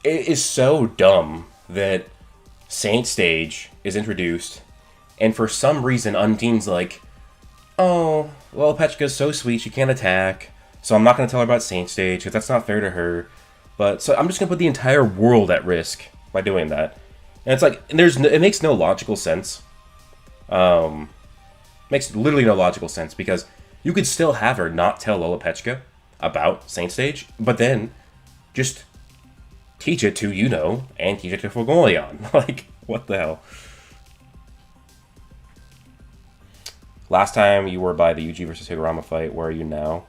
it is so dumb that Saint Stage is introduced, and for some reason Undine's like, oh, well, Pechka's so sweet, she can't attack, so I'm not going to tell her about Saint Stage, because that's not fair to her. But, so I'm just going to put the entire world at risk by doing that. And it's like, it makes no logical sense. Makes literally no logical sense, because you could still have her not tell Lola Pechka about Saint Stage, but then just teach it to Yuno and teach it to Fogolion. Like, what the hell? Last time you were by the Yuji versus Higurama fight. Where are you now?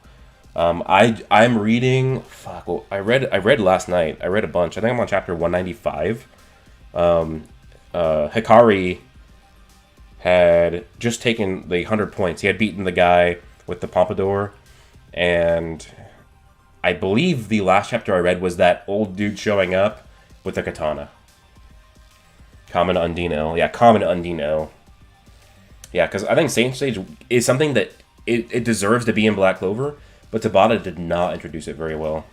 I'm reading. Fuck. Well, I read last night. I read a bunch. I think I'm on chapter 195. Hikari had just taken the 100 points. He had beaten the guy with the pompadour. And I believe the last chapter I read was that old dude showing up with a katana. Common Undine L. Yeah, Common Undine L. Yeah, because I think Saint Stage is something that it deserves to be in Black Clover, but Tabata did not introduce it very well.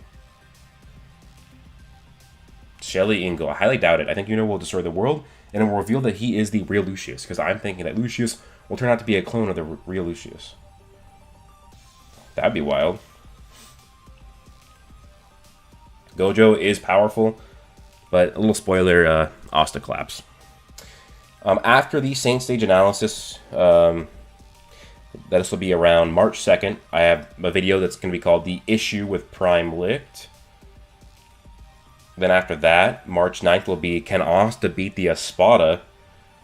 Shelly Ingo. I highly doubt it. I think Yuno will destroy the world, and it will reveal that he is the real Lucius, because I'm thinking that Lucius will turn out to be a clone of the real Lucius. That'd be wild. Gojo is powerful, but a little spoiler, Asta claps. After the Saint Stage analysis, this will be around March 2nd. I have a video that's going to be called The Issue with Prime Licked. Then after that, March 9th will be Can Asta beat the Espada?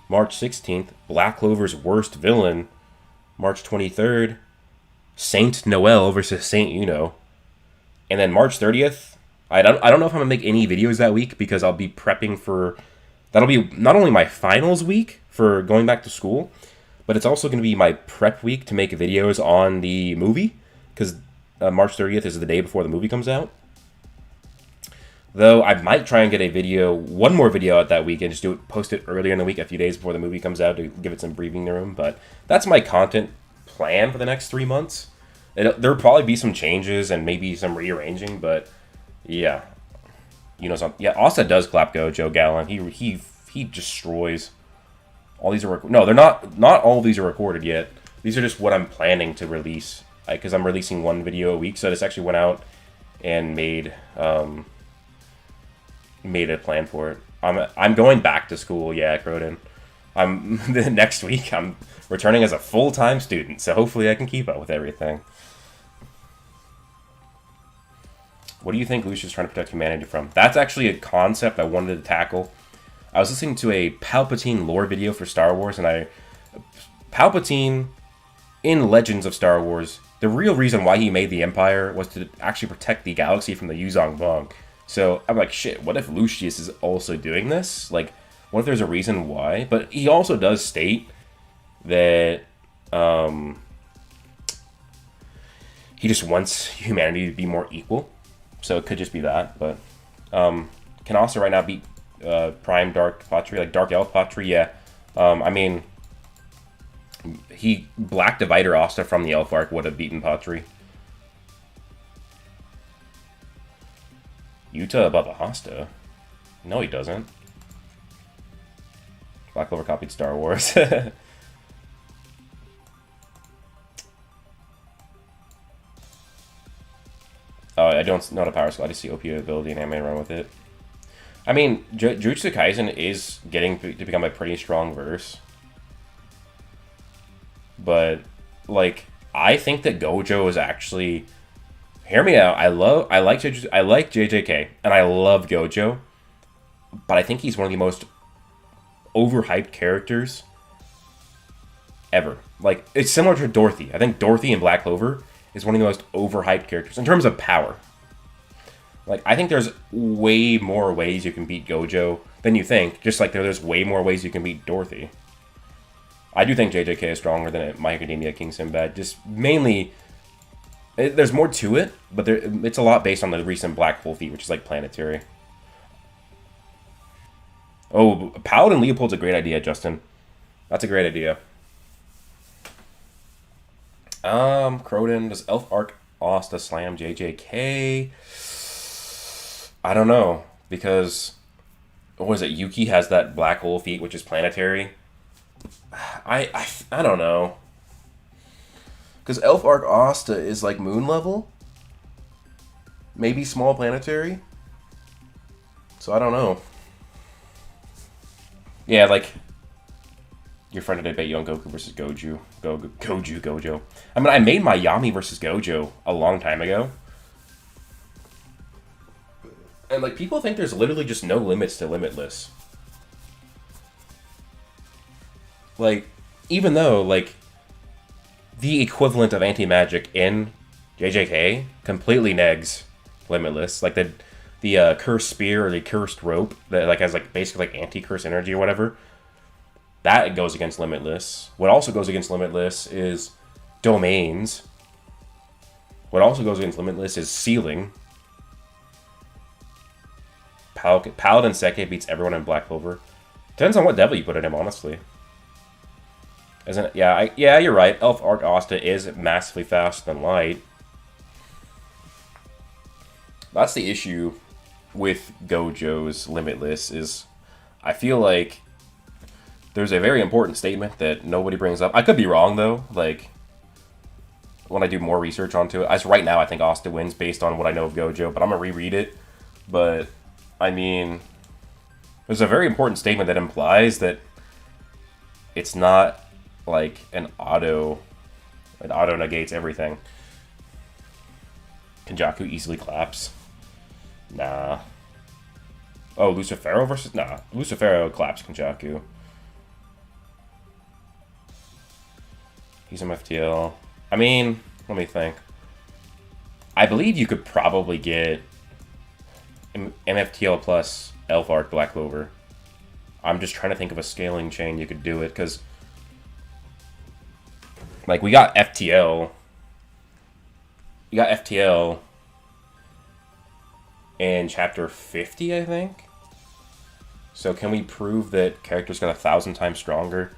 March 16th, Black Clover's Worst Villain. March 23rd, Saint Noel versus Saint Yuno. And then March 30th, I don't know if I'm going to make any videos that week because I'll be prepping for That'll be not only my finals week for going back to school, but it's also going to be my prep week to make videos on the movie, because March 30th is the day before the movie comes out. Though I might try and get a video, one more video out that week, and just post it earlier in the week, a few days before the movie comes out, to give it some breathing room. But that's my content plan for the next 3 months. There'll probably be some changes and maybe some rearranging, but yeah, yeah. Asta does clap Gojo Gallon. He destroys. All these are no, they're not. Not all of these are recorded yet. These are just what I'm planning to release, because I'm releasing one video a week. So I just actually went out and made a plan for it. I'm going back to school. Yeah, Croden. The next week I'm returning as a full-time student, so hopefully I can keep up with everything. What do you think Lucia's trying to protect humanity from? That's actually a concept I wanted to tackle. I was listening to a Palpatine lore video for Star Wars, and Palpatine, in Legends of Star Wars, the real reason why he made the Empire was to actually protect the galaxy from the Yuzong Vong. So I'm like, shit, what if Lucius is also doing this? Like, what if there's a reason why? But he also does state that he just wants humanity to be more equal. So it could just be that. But can Asta right now beat Prime Dark Patri, like Dark Elf Patri? Yeah. I mean, Black Divider Asta from the Elf Arc would have beaten Patri. Yuta above Asta? No, he doesn't. Black Clover copied Star Wars. I don't know the power skill. I just see OP ability and anime run with it. I mean, Jujutsu Kaisen is getting to become a pretty strong verse. But, like, I think that Gojo is actually... Hear me out. I like JJK, and I love Gojo. But I think he's one of the most overhyped characters ever. Like, it's similar to Dorothy. I think Dorothy in Black Clover is one of the most overhyped characters in terms of power. Like, I think there's way more ways you can beat Gojo than you think. Just like there's way more ways you can beat Dorothy. I do think JJK is stronger than My Academia King Sinbad. Just mainly, there's more to it, but it's a lot based on the recent Black Hole feat, which is like planetary. Oh, Paladin Leopold's a great idea, Justin. That's a great idea. Croden, does Elf Arc Asta slam JJK? I don't know, because what is it? Yuki has that black hole feat, which is planetary. I don't know, because Elf Arc Asta is like moon level, maybe small planetary. So I don't know. Yeah, like your friend did debate you on Goku versus Gojo. Gojo. I mean, I made my Yami versus Gojo a long time ago. And, like, people think there's literally just no limits to Limitless. Like, even though, like, the equivalent of anti-magic in JJK completely negs Limitless. Like, the cursed spear or the cursed rope that, like, has, like, basically, like, anti-curse energy or whatever. That goes against Limitless. What also goes against Limitless is domains. What also goes against Limitless is sealing. Paladin Seke beats everyone in Black Clover. Depends on what devil you put in him, honestly. Isn't it? Yeah, you're right. Elf Arc Asta is massively faster than Light. That's the issue with Gojo's Limitless, is I feel like there's a very important statement that nobody brings up. I could be wrong, though. Like, when I do more research onto it. As right now, I think Asta wins based on what I know of Gojo, but I'm going to reread it. But, I mean, there's a very important statement that implies that it's not, like, an auto negates everything. Kenjaku easily claps. Nah. Oh, Lucifero versus... Nah, Lucifero claps Kenjaku. He's MFTL. I mean, let me think. I believe you could probably get MFTL plus Elf Arc Black Clover. I'm just trying to think of a scaling chain you could do it, because like we got FTL. You got FTL in chapter 50, I think. So can we prove that characters got 1,000 times stronger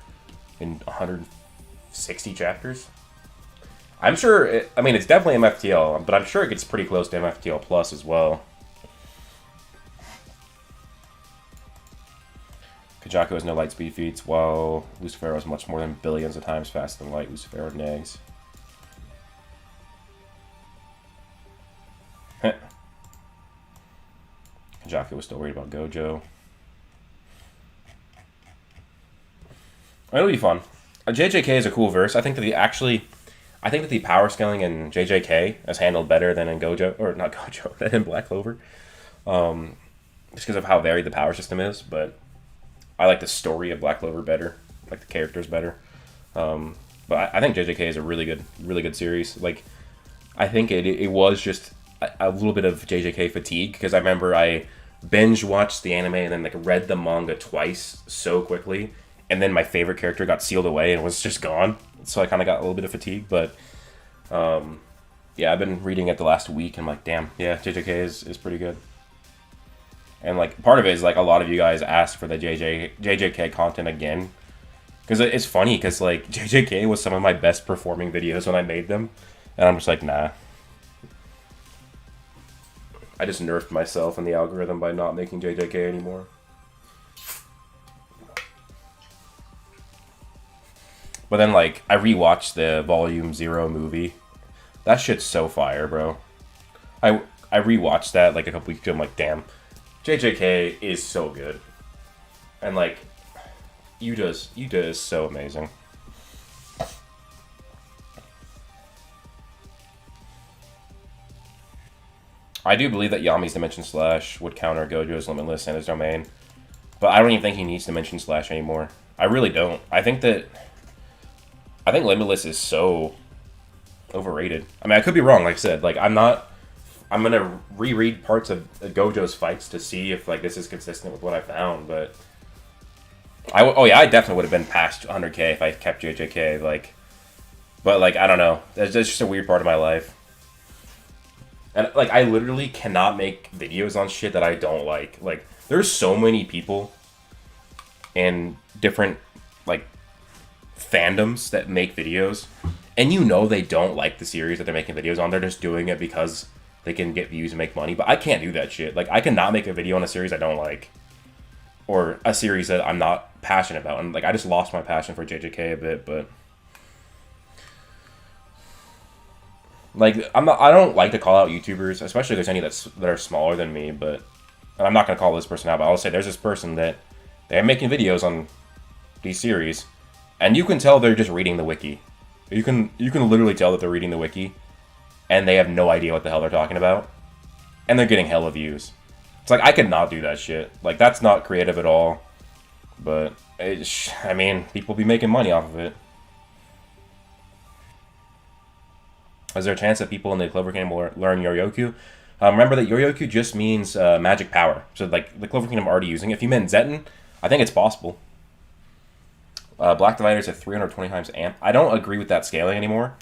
in 160 chapters? I'm sure, I mean, it's definitely MFTL, but I'm sure it gets pretty close to MFTL Plus as well. Kajaku has no light speed feats, while Lucifero is much more than billions of times faster than light. Lucifero nags. Kajaku was still worried about Gojo. It'll be fun. JJK is a cool verse. I think that the power scaling in JJK is handled better than in Gojo, or not Gojo, than in Black Clover. Just because of how varied the power system is, but I like the story of Black Clover better. I like the characters better. But I think JJK is a really good series. Like, I think it was just a little bit of JJK fatigue, because I remember I binge watched the anime and then like read the manga twice so quickly, and then my favorite character got sealed away and was just gone. So I kind of got a little bit of fatigue, but yeah, I've been reading it the last week, and I'm like, damn, yeah, JJK is pretty good. And like part of it is like a lot of you guys asked for the JJK content again, because it's funny, because like JJK was some of my best performing videos when I made them, and I'm just like, nah. I just nerfed myself in the algorithm by not making JJK anymore. But then, like, I rewatched the Volume 0 movie. That shit's so fire, bro. I rewatched that, like, a couple weeks ago. I'm like, damn. JJK is so good. And, like, Yuta is so amazing. I do believe that Yami's Dimension Slash would counter Gojo's Limitless and his Domain. But I don't even think he needs Dimension Slash anymore. I really don't. I think Limitless is so overrated. I mean, I could be wrong, like I said. Like, I'm gonna reread parts of Gojo's fights to see if, like, this is consistent with what I found, but I definitely would have been past 100k if I kept JJK, like, but, like, I don't know. That's just a weird part of my life. And, like, I literally cannot make videos on shit that I don't like. Like, there's so many people and different, like, fandoms that make videos, and you know they don't like the series that they're making videos on. They're just doing it because they can get views and make money. But I can't do that shit. Like, I cannot make a video on a series I don't like, or a series that I'm not passionate about. And, like, I just lost my passion for JJK a bit, but like, I don't like to call out YouTubers, especially if there's any that are smaller than me, but, and I'm not going to call this person out, but I'll say there's this person that they're making videos on these series, and you can tell they're just reading the wiki. You can literally tell that they're reading the wiki, and they have no idea what the hell they're talking about, and they're getting hella views. It's like, I could not do that shit. Like, that's not creative at all, but, I mean, people be making money off of it. Is there a chance that people in the Clover Kingdom will learn Yoryoku? Remember that Yoryoku just means magic power. So, like, the Clover Kingdom are already using it. If you meant Zetten, I think it's possible. Black Dividers at 320 times amp. I don't agree with that scaling anymore.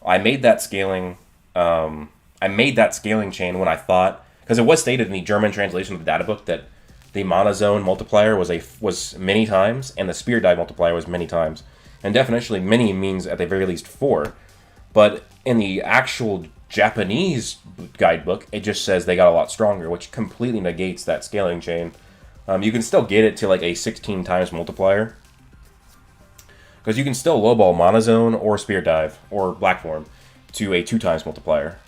I made that scaling chain when I thought, because it was stated in the German translation of the data book that the monozone multiplier was many times, and the spear dive multiplier was many times. And definitionally, many means at the very least 4. But in the actual Japanese guidebook, it just says they got a lot stronger, which completely negates that scaling chain. You can still get it to like a 16 times multiplier, because you can still lowball monozone or spear dive or black form to a 2 times multiplier,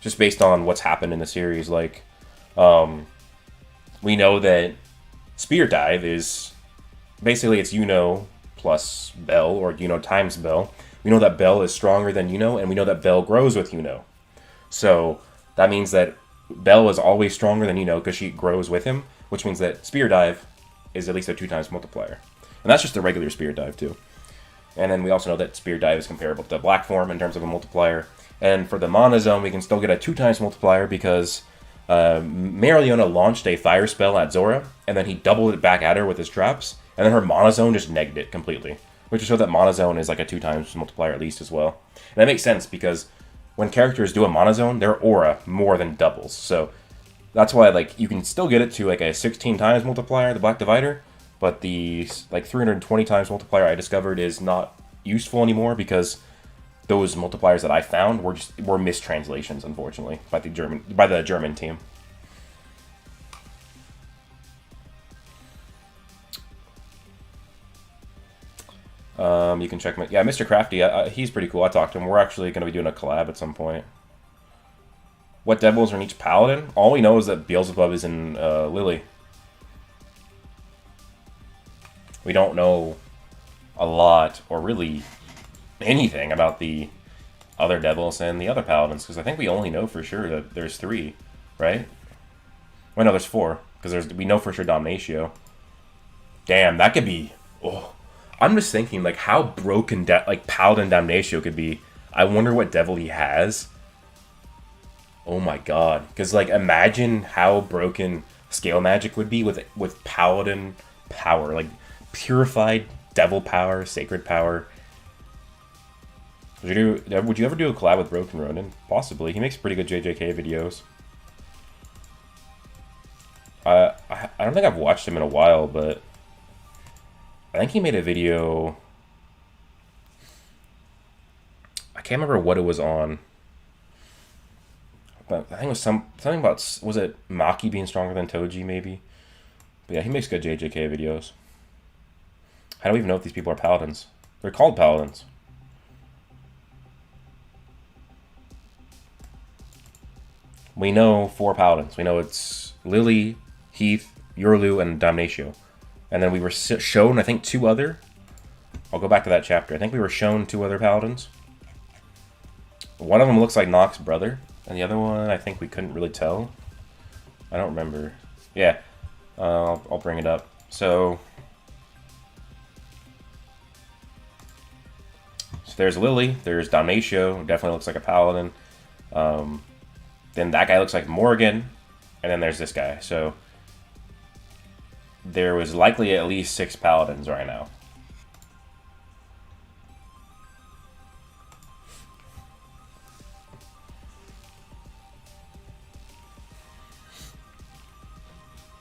just based on what's happened in the series. Like, we know that spear dive is basically it's Yuno plus Bell, or Yuno times Bell. We know that Bell is stronger than Yuno, and we know that Bell grows with Yuno. So that means that Bell is always stronger than Yuno because she grows with him, which means that Spear Dive is at least a 2 times multiplier. And that's just a regular Spear Dive, too. And then we also know that Spear Dive is comparable to Black Form in terms of a multiplier. And for the Monozone, we can still get a 2 times multiplier because Mariona launched a fire spell at Zora, and then he doubled it back at her with his traps, and then her Mana Zone just negged it completely. Which shows that Mana Zone is like a 2 times multiplier at least as well. And that makes sense because when characters do a Mana Zone, their aura more than doubles. So that's why like you can still get it to like a 16 times multiplier, the Black Divider, but the like 320 times multiplier I discovered is not useful anymore because those multipliers that I found were mistranslations, unfortunately, by the German team. You can check my... Yeah, Mr. Crafty, he's pretty cool. I talked to him. We're actually going to be doing a collab at some point. What devils are in each paladin? All we know is that Beelzebub is in Lily. We don't know a lot, or really anything, about the other devils and the other paladins, because I think we only know for sure that there's 3, right? Wait, no, there's 4, because we know for sure Damnatio. Damn, that could be... Oh, I'm just thinking, like, how broken like Paladin Damnatio could be. I wonder what devil he has. Oh my god. Because, like, imagine how broken Scale Magic would be with Paladin power. Like, purified devil power, sacred power. Would you ever do a collab with Broken Ronin? Possibly. He makes pretty good JJK videos. I don't think I've watched him in a while, but I think he made a video. I can't remember what it was on. But I think it was something about, was it Maki being stronger than Toji, maybe? But yeah, he makes good JJK videos. I don't even know if these people are paladins. They're called paladins. We know 4 paladins. We know it's Lily, Heath, Yorlu, and Damnatio. And then we were shown, I think, 2 other. I'll go back to that chapter. I think we were shown 2 other paladins. One of them looks like Nox's brother. And the other one, I think we couldn't really tell. I don't remember. Yeah. I'll bring it up. So there's Lily. There's Damnatio. Definitely looks like a paladin. Then that guy looks like Morgan. And then there's this guy. So there was likely at least 6 paladins right now.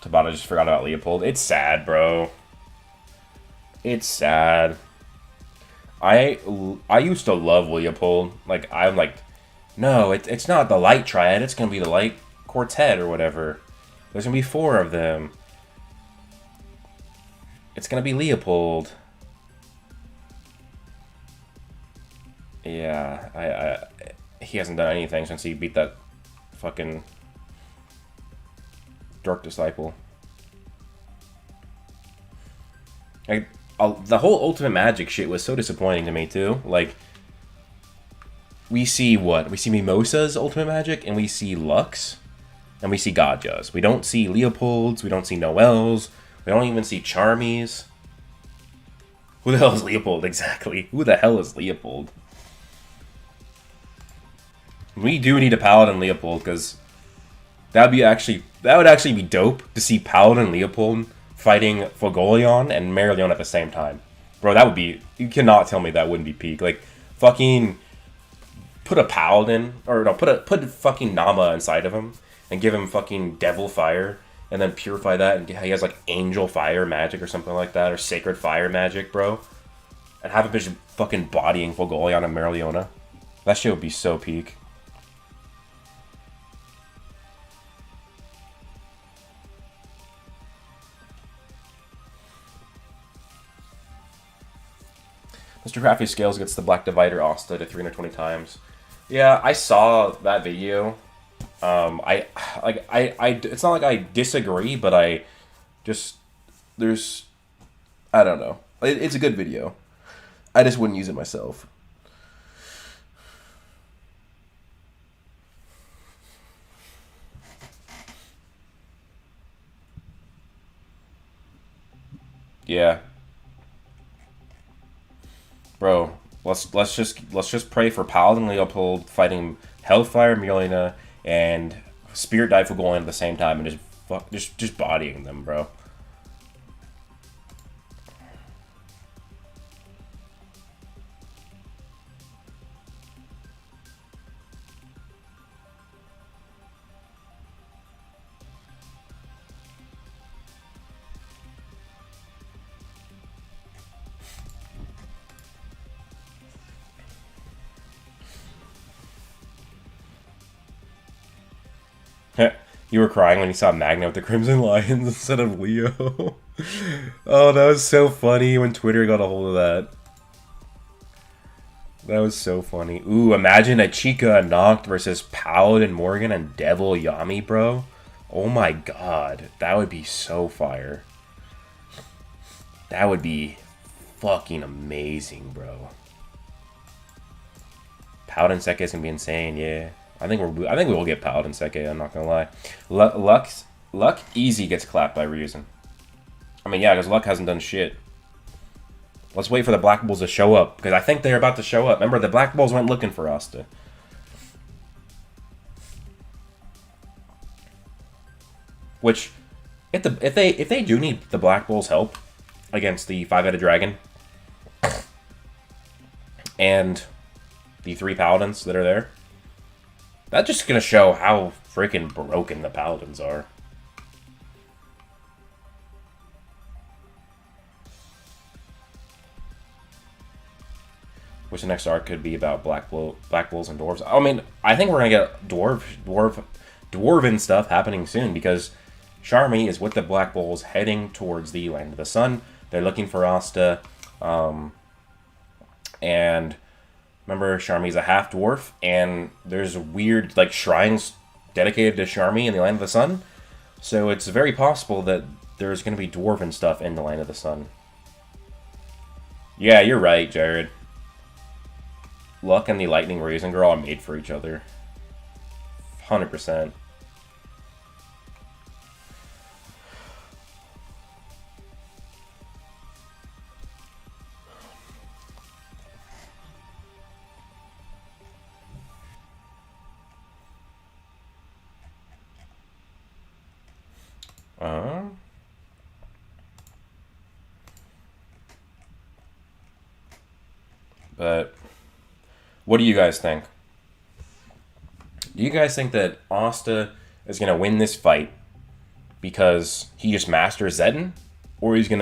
Tabata just forgot about Leopold. It's sad, bro. It's sad. I used to love Leopold. Like, I'm like, no, it's not the light triad. It's gonna be the light quartet or whatever. There's gonna be 4 of them. It's gonna be Leopold. Yeah, he hasn't done anything since he beat that fucking Dark Disciple. Like, the whole Ultimate Magic shit was so disappointing to me too. Like, we see what? We see Mimosa's Ultimate Magic, and we see Lux, and we see Gadja's. We don't see Leopold's, we don't see Noel's, we don't even see Charmy's. Who the hell is Leopold, exactly? Who the hell is Leopold? We do need a Paladin Leopold, because that would actually be dope to see Paladin Leopold fighting Fogolion and Merillion at the same time. Bro, that would be... You cannot tell me that wouldn't be peak. Like, fucking... Put a Paladin... Or, no, put fucking Nama inside of him and give him fucking Devil Fire and then purify that, and he has, like, Angel Fire magic or something like that, or Sacred Fire magic, bro. And have him just fucking bodying Fogolion and Merillion. That shit would be so peak. Mr. Crafty Scales gets the Black Divider Asta to 320 times. Yeah, I saw that video. It's not like I disagree, but I don't know. It's a good video. I just wouldn't use it myself. Yeah. Bro, let's just pray for Paladin Leopold fighting Hellfire Myrlina and Spirit Dive going at the same time and just bodying them, bro. You were crying when you saw Magna with the Crimson Lions instead of Leo. Oh, that was so funny when Twitter got a hold of that. That was so funny. Ooh, imagine a Chica Noct versus Paladin Morgan and Devil Yami, bro. Oh my god. That would be so fire. That would be fucking amazing, bro. Paladin Seke is gonna be insane, yeah. I think we will get Paladin Seke, I'm not gonna lie. Luck easy gets clapped by Ryuzen. I mean, yeah, because Luck hasn't done shit. Let's wait for the Black Bulls to show up, because I think they're about to show up. Remember, the Black Bulls went looking for Asta. Which, if they do need the Black Bulls' help against the 5-headed dragon and the 3 paladins that are there, that's just gonna show how freaking broken the paladins are. Which the next arc could be about Black Bulls and dwarves. I mean, I think we're gonna get dwarven stuff happening soon, because Charmy is with the Black Bulls heading towards the Land of the Sun. They're looking for Asta, and remember, Charmy's a half dwarf, and there's weird like shrines dedicated to Charmy in the Land of the Sun. So it's very possible that there's gonna be dwarven stuff in the Land of the Sun. Yeah, you're right, Jared. Luck and the Lightning Raisin Girl are made for each other. 100%. But what do you guys think? Do you guys think that Asta is going to win this fight because he just masters Zetten? Or is he going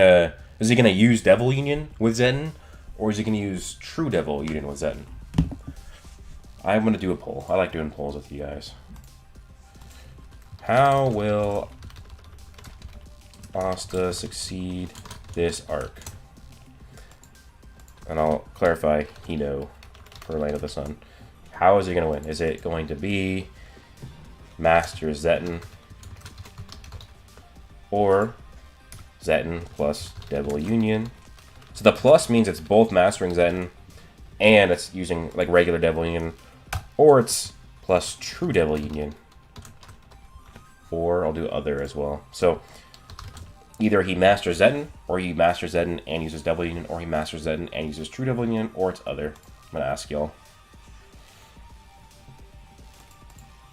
to use Devil Union with Zetten? Or is he going to use True Devil Union with Zetten? I'm going to do a poll. I like doing polls with you guys. How will Asta succeed this arc? And I'll clarify Hino for Land of the Sun. How is he going to win? Is it going to be Master Zetten or Zetten plus Devil Union? So the plus means it's both mastering Zetten and it's using like regular Devil Union, or it's plus True Devil Union, or I'll do other as well. So either he masters Zetten, or he masters Zetten and uses Devil Union, or he masters Zetten and uses True Devil Union, or it's other. I'm going to ask y'all.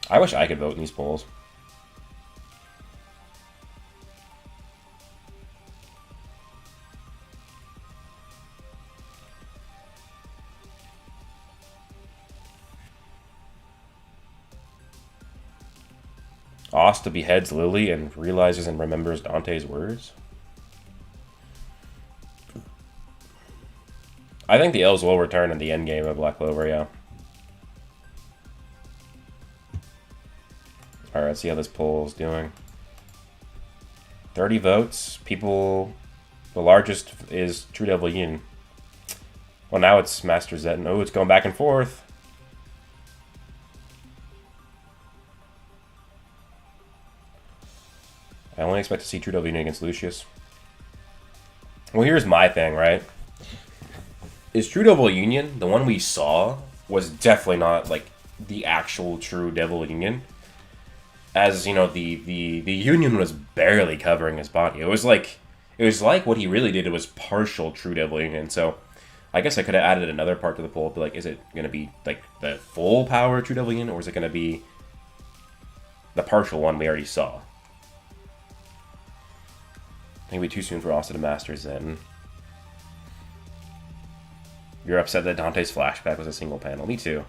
I wish I could vote in these polls. Asta beheads Lily and realizes and remembers Dante's words. I think the elves will return in the endgame of Black Clover, yeah. Alright, let's see how this poll is doing. 30 votes. People... The largest is True Devil Union. Well, now it's Master Zetten. Oh, it's going back and forth. I only expect to see True Devil Union against Lucius. Well, here's my thing, right? Is True Devil Union, the one we saw, was definitely not, like, the actual True Devil Union. As, you know, the Union was barely covering his body. It was like what he really did, it was partial True Devil Union. So, I guess I could have added another part to the poll, but, like, is it going to be, like, the full power True Devil Union, or is it going to be the partial one we already saw. I think it'd be too soon for Asta to master Zen. You're upset that Dante's flashback was a single panel. Me too.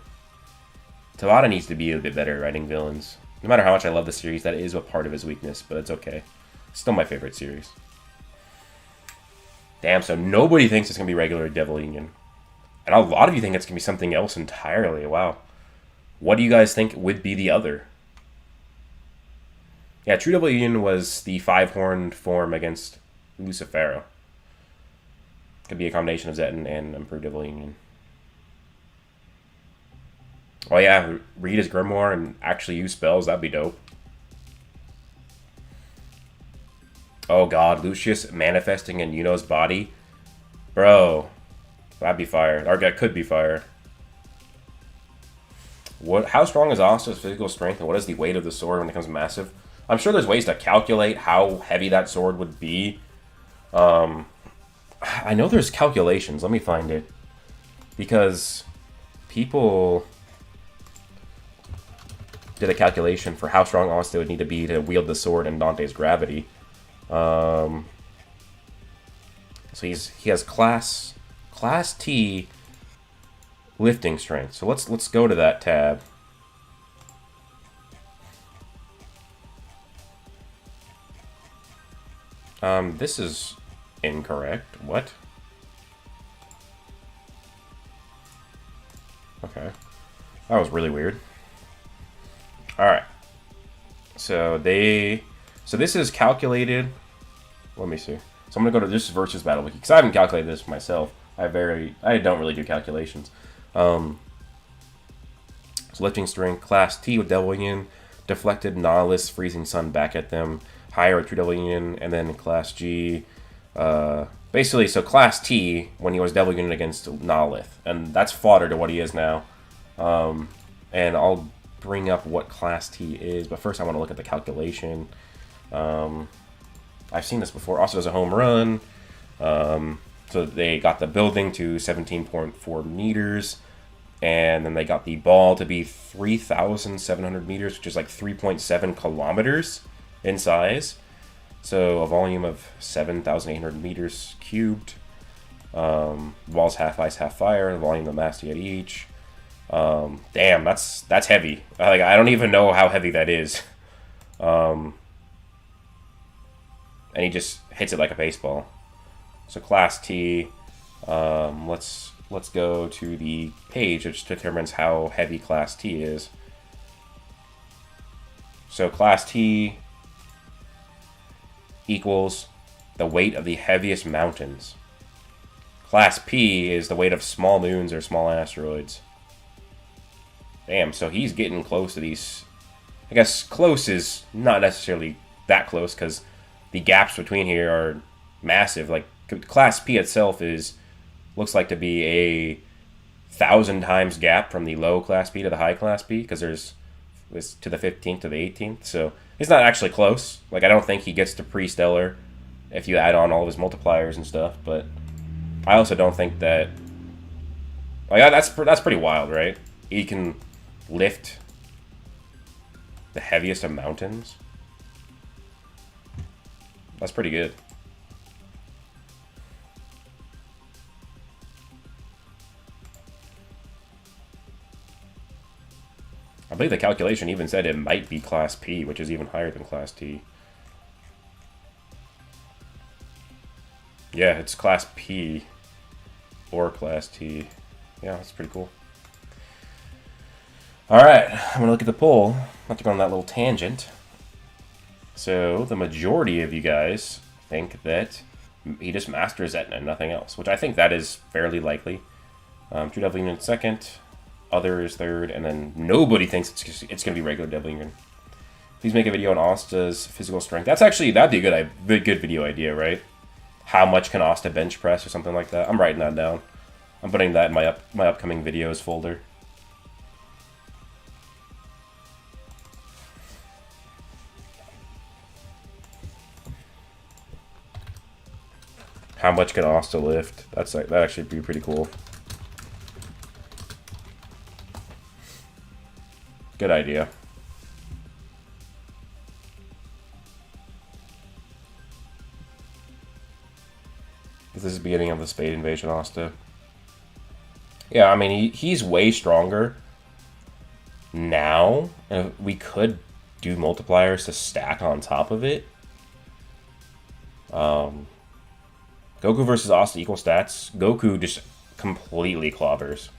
Tabata needs to be a bit better at writing villains. No matter how much I love the series, that is a part of his weakness, but it's okay. Still my favorite series. Damn, so nobody thinks it's going to be regular Devil Union. And a lot of you think it's going to be something else entirely. Wow. What do you guys think would be the other? Yeah, True Devil Union was the 5-horned form against Lucifero. Could be a combination of Zeton and Improved Devil Union. Oh yeah, read his grimoire and actually use spells. That'd be dope. Oh god, Lucius manifesting in Yuno's body? Bro, that'd be fire. Or that could be fire. How strong is Asta's physical strength, and what is the weight of the sword when it becomes massive? I'm sure there's ways to calculate how heavy that sword would be. I know there's calculations. Let me find it. Because people did a calculation for how strong Asta would need to be to wield the sword in Dante's gravity. So he has class T lifting strength. So let's go to that tab. This is incorrect. What? Okay. That was really weird. Alright. So this is calculated. Let me see. So I'm gonna go to this versus Battle Wiki, because I haven't calculated this myself. I don't really do calculations. So lifting strength, class T with Devil Union, deflected Nihilus, freezing sun back at them, higher with True Devil Union, and then class G. Basically, so class T when he was Devil Union against Nihilith, and that's fodder to what he is now. And I'll bring up what class T is, but first I want to look at the calculation. I've seen this before. Also, as a home run. So they got the building to 17.4 meters, and then they got the ball to be 3,700 meters, which is like 3.7 kilometers in size. So a volume of 7,800 meters cubed. The ball's half ice, half fire. The volume of the mass to get each. Damn, that's heavy. Like, I don't even know how heavy that is. And he just hits it like a baseball. So class T, let's go to the page which determines how heavy class T is. So class T equals the weight of the heaviest mountains. Class P is the weight of small moons or small asteroids. Damn, so he's getting close to these. I guess close is not necessarily that close, because the gaps between here are massive. Like, class P itself looks like to be a 1,000 times gap from the low class P to the high class P, because there's to the 15th to the 18th. So he's not actually close. Like, I don't think he gets to pre-stellar if you add on all of his multipliers and stuff. But I also don't think that, like, that's pretty wild, right? He can lift the heaviest of mountains. That's pretty good. I believe the calculation even said it might be class P, which is even higher than class T. Yeah, it's class P or class T. Yeah, that's pretty cool. Alright, I'm going to look at the poll. Not to go on that little tangent. So, the majority of you guys think that he just masters Etna and nothing else, which I think that is fairly likely. True Devil Union second, others third, and then nobody thinks it's going to be regular Devil Union. Please make a video on Asta's physical strength. That'd be a good video idea, right? How much can Asta bench press or something like that? I'm writing that down. I'm putting that in my upcoming videos folder. How much can Asta lift? That'd actually be pretty cool. Good idea. this is the beginning of the Spade Invasion, Asta. Yeah, I mean, he's way stronger now. We could do multipliers to stack on top of it. Goku versus Asta equal stats. Goku just completely clobbers.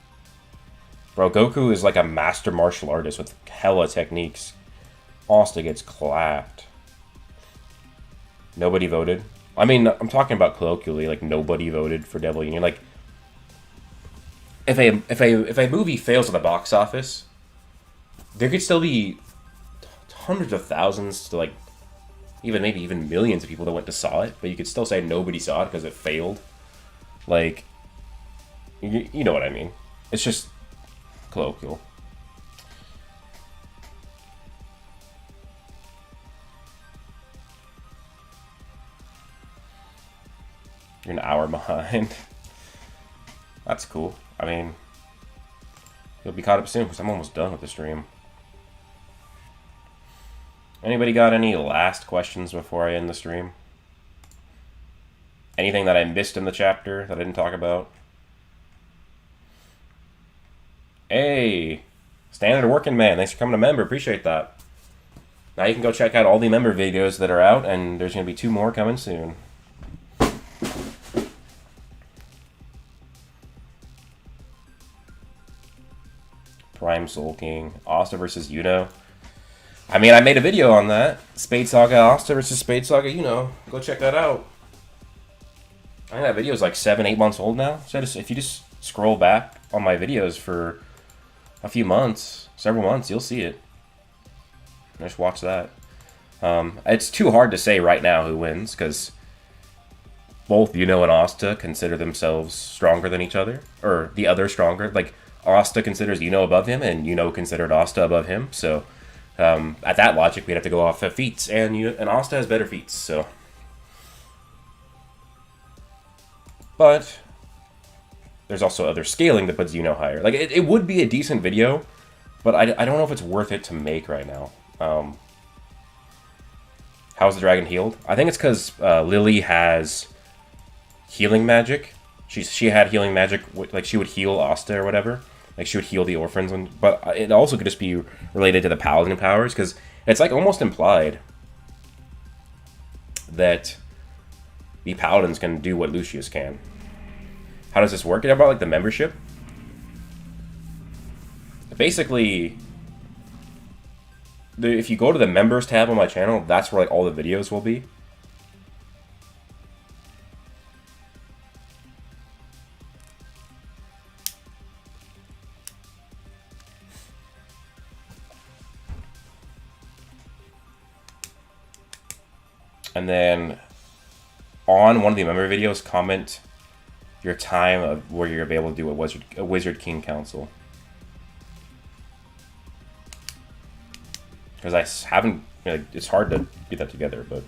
Bro, Goku is like a master martial artist with hella techniques. Asta gets clapped. Nobody voted. I mean, I'm talking about colloquially, like nobody voted for Devil Union. Like, if a movie fails at the box office, there could still be hundreds of thousands to like maybe even millions of people that went to saw it, but you could still say nobody saw it because it failed. Like, you know what I mean? It's just colloquial. You're an hour behind. That's cool. I mean, you'll be caught up soon because I'm almost done with the stream. Anybody got any last questions before I end the stream? Anything that I missed in the chapter that I didn't talk about? Hey, Standard Working Man, thanks for coming to member. Appreciate that. Now you can go check out all the member videos that are out, and there's going to be 2 more coming soon. Prime Soul King, Asta versus Yuno. I mean, I made a video on that. Spade Saga Asta versus Spade Saga Yuno. Go check that out. I think that video is like 7-8 months old now. So if you just scroll back on my videos for a few months, several months, you'll see it. Just watch that. It's too hard to say right now who wins, because both Yuno and Asta consider themselves stronger than each other. Or the other stronger. Like, Asta considers Yuno above him, and Yuno considered Asta above him. So, at that logic, we'd have to go off of feats. And Asta has better feats, so... But there's also other scaling that puts Yuno higher. Like, it would be a decent video, but I don't know if it's worth it to make right now. How's the dragon healed? I think it's because Lily has healing magic. She had healing magic, like she would heal Asta or whatever. Like she would heal the orphans, but it also could just be related to the paladin powers, because it's like almost implied that the paladins can do what Lucius can. How does this work? It's about like the membership. Basically, if you go to the members tab on my channel, that's where like all the videos will be. And then on one of the member videos, comment your time of where you're able to do a Wizard King Council. Because I haven't, it's hard to get that together, but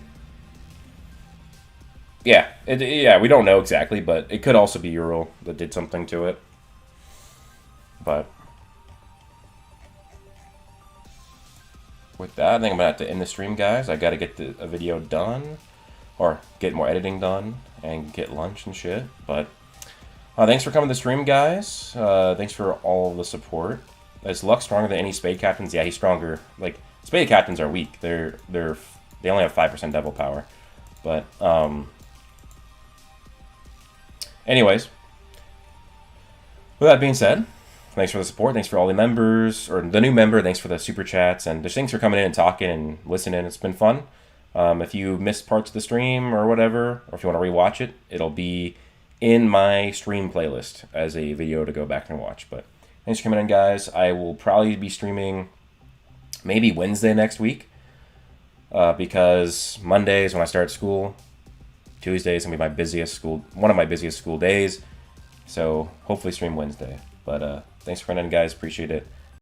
yeah, we don't know exactly, but it could also be Ural that did something to it. But with that, I think I'm gonna have to end the stream, guys. I gotta get a video done, or get more editing done, and get lunch and shit. But thanks for coming to the stream, guys. Thanks for all the support. Is Luck stronger than any Spade Captains? Yeah, he's stronger. Like, Spade Captains are weak. They only have 5% devil power. But anyways, with that being said, thanks for the support. Thanks for all the members, or the new member. Thanks for the super chats, and just thanks for coming in and talking and listening. It's been fun. If you missed parts of the stream or whatever, or if you want to rewatch it, it'll be in my stream playlist as a video to go back and watch. But thanks for coming in, guys. I will probably be streaming maybe Wednesday next week, because Monday is when I start school. Tuesday is gonna be one of my busiest school days. So hopefully stream Wednesday. But thanks for coming in, guys. Appreciate it.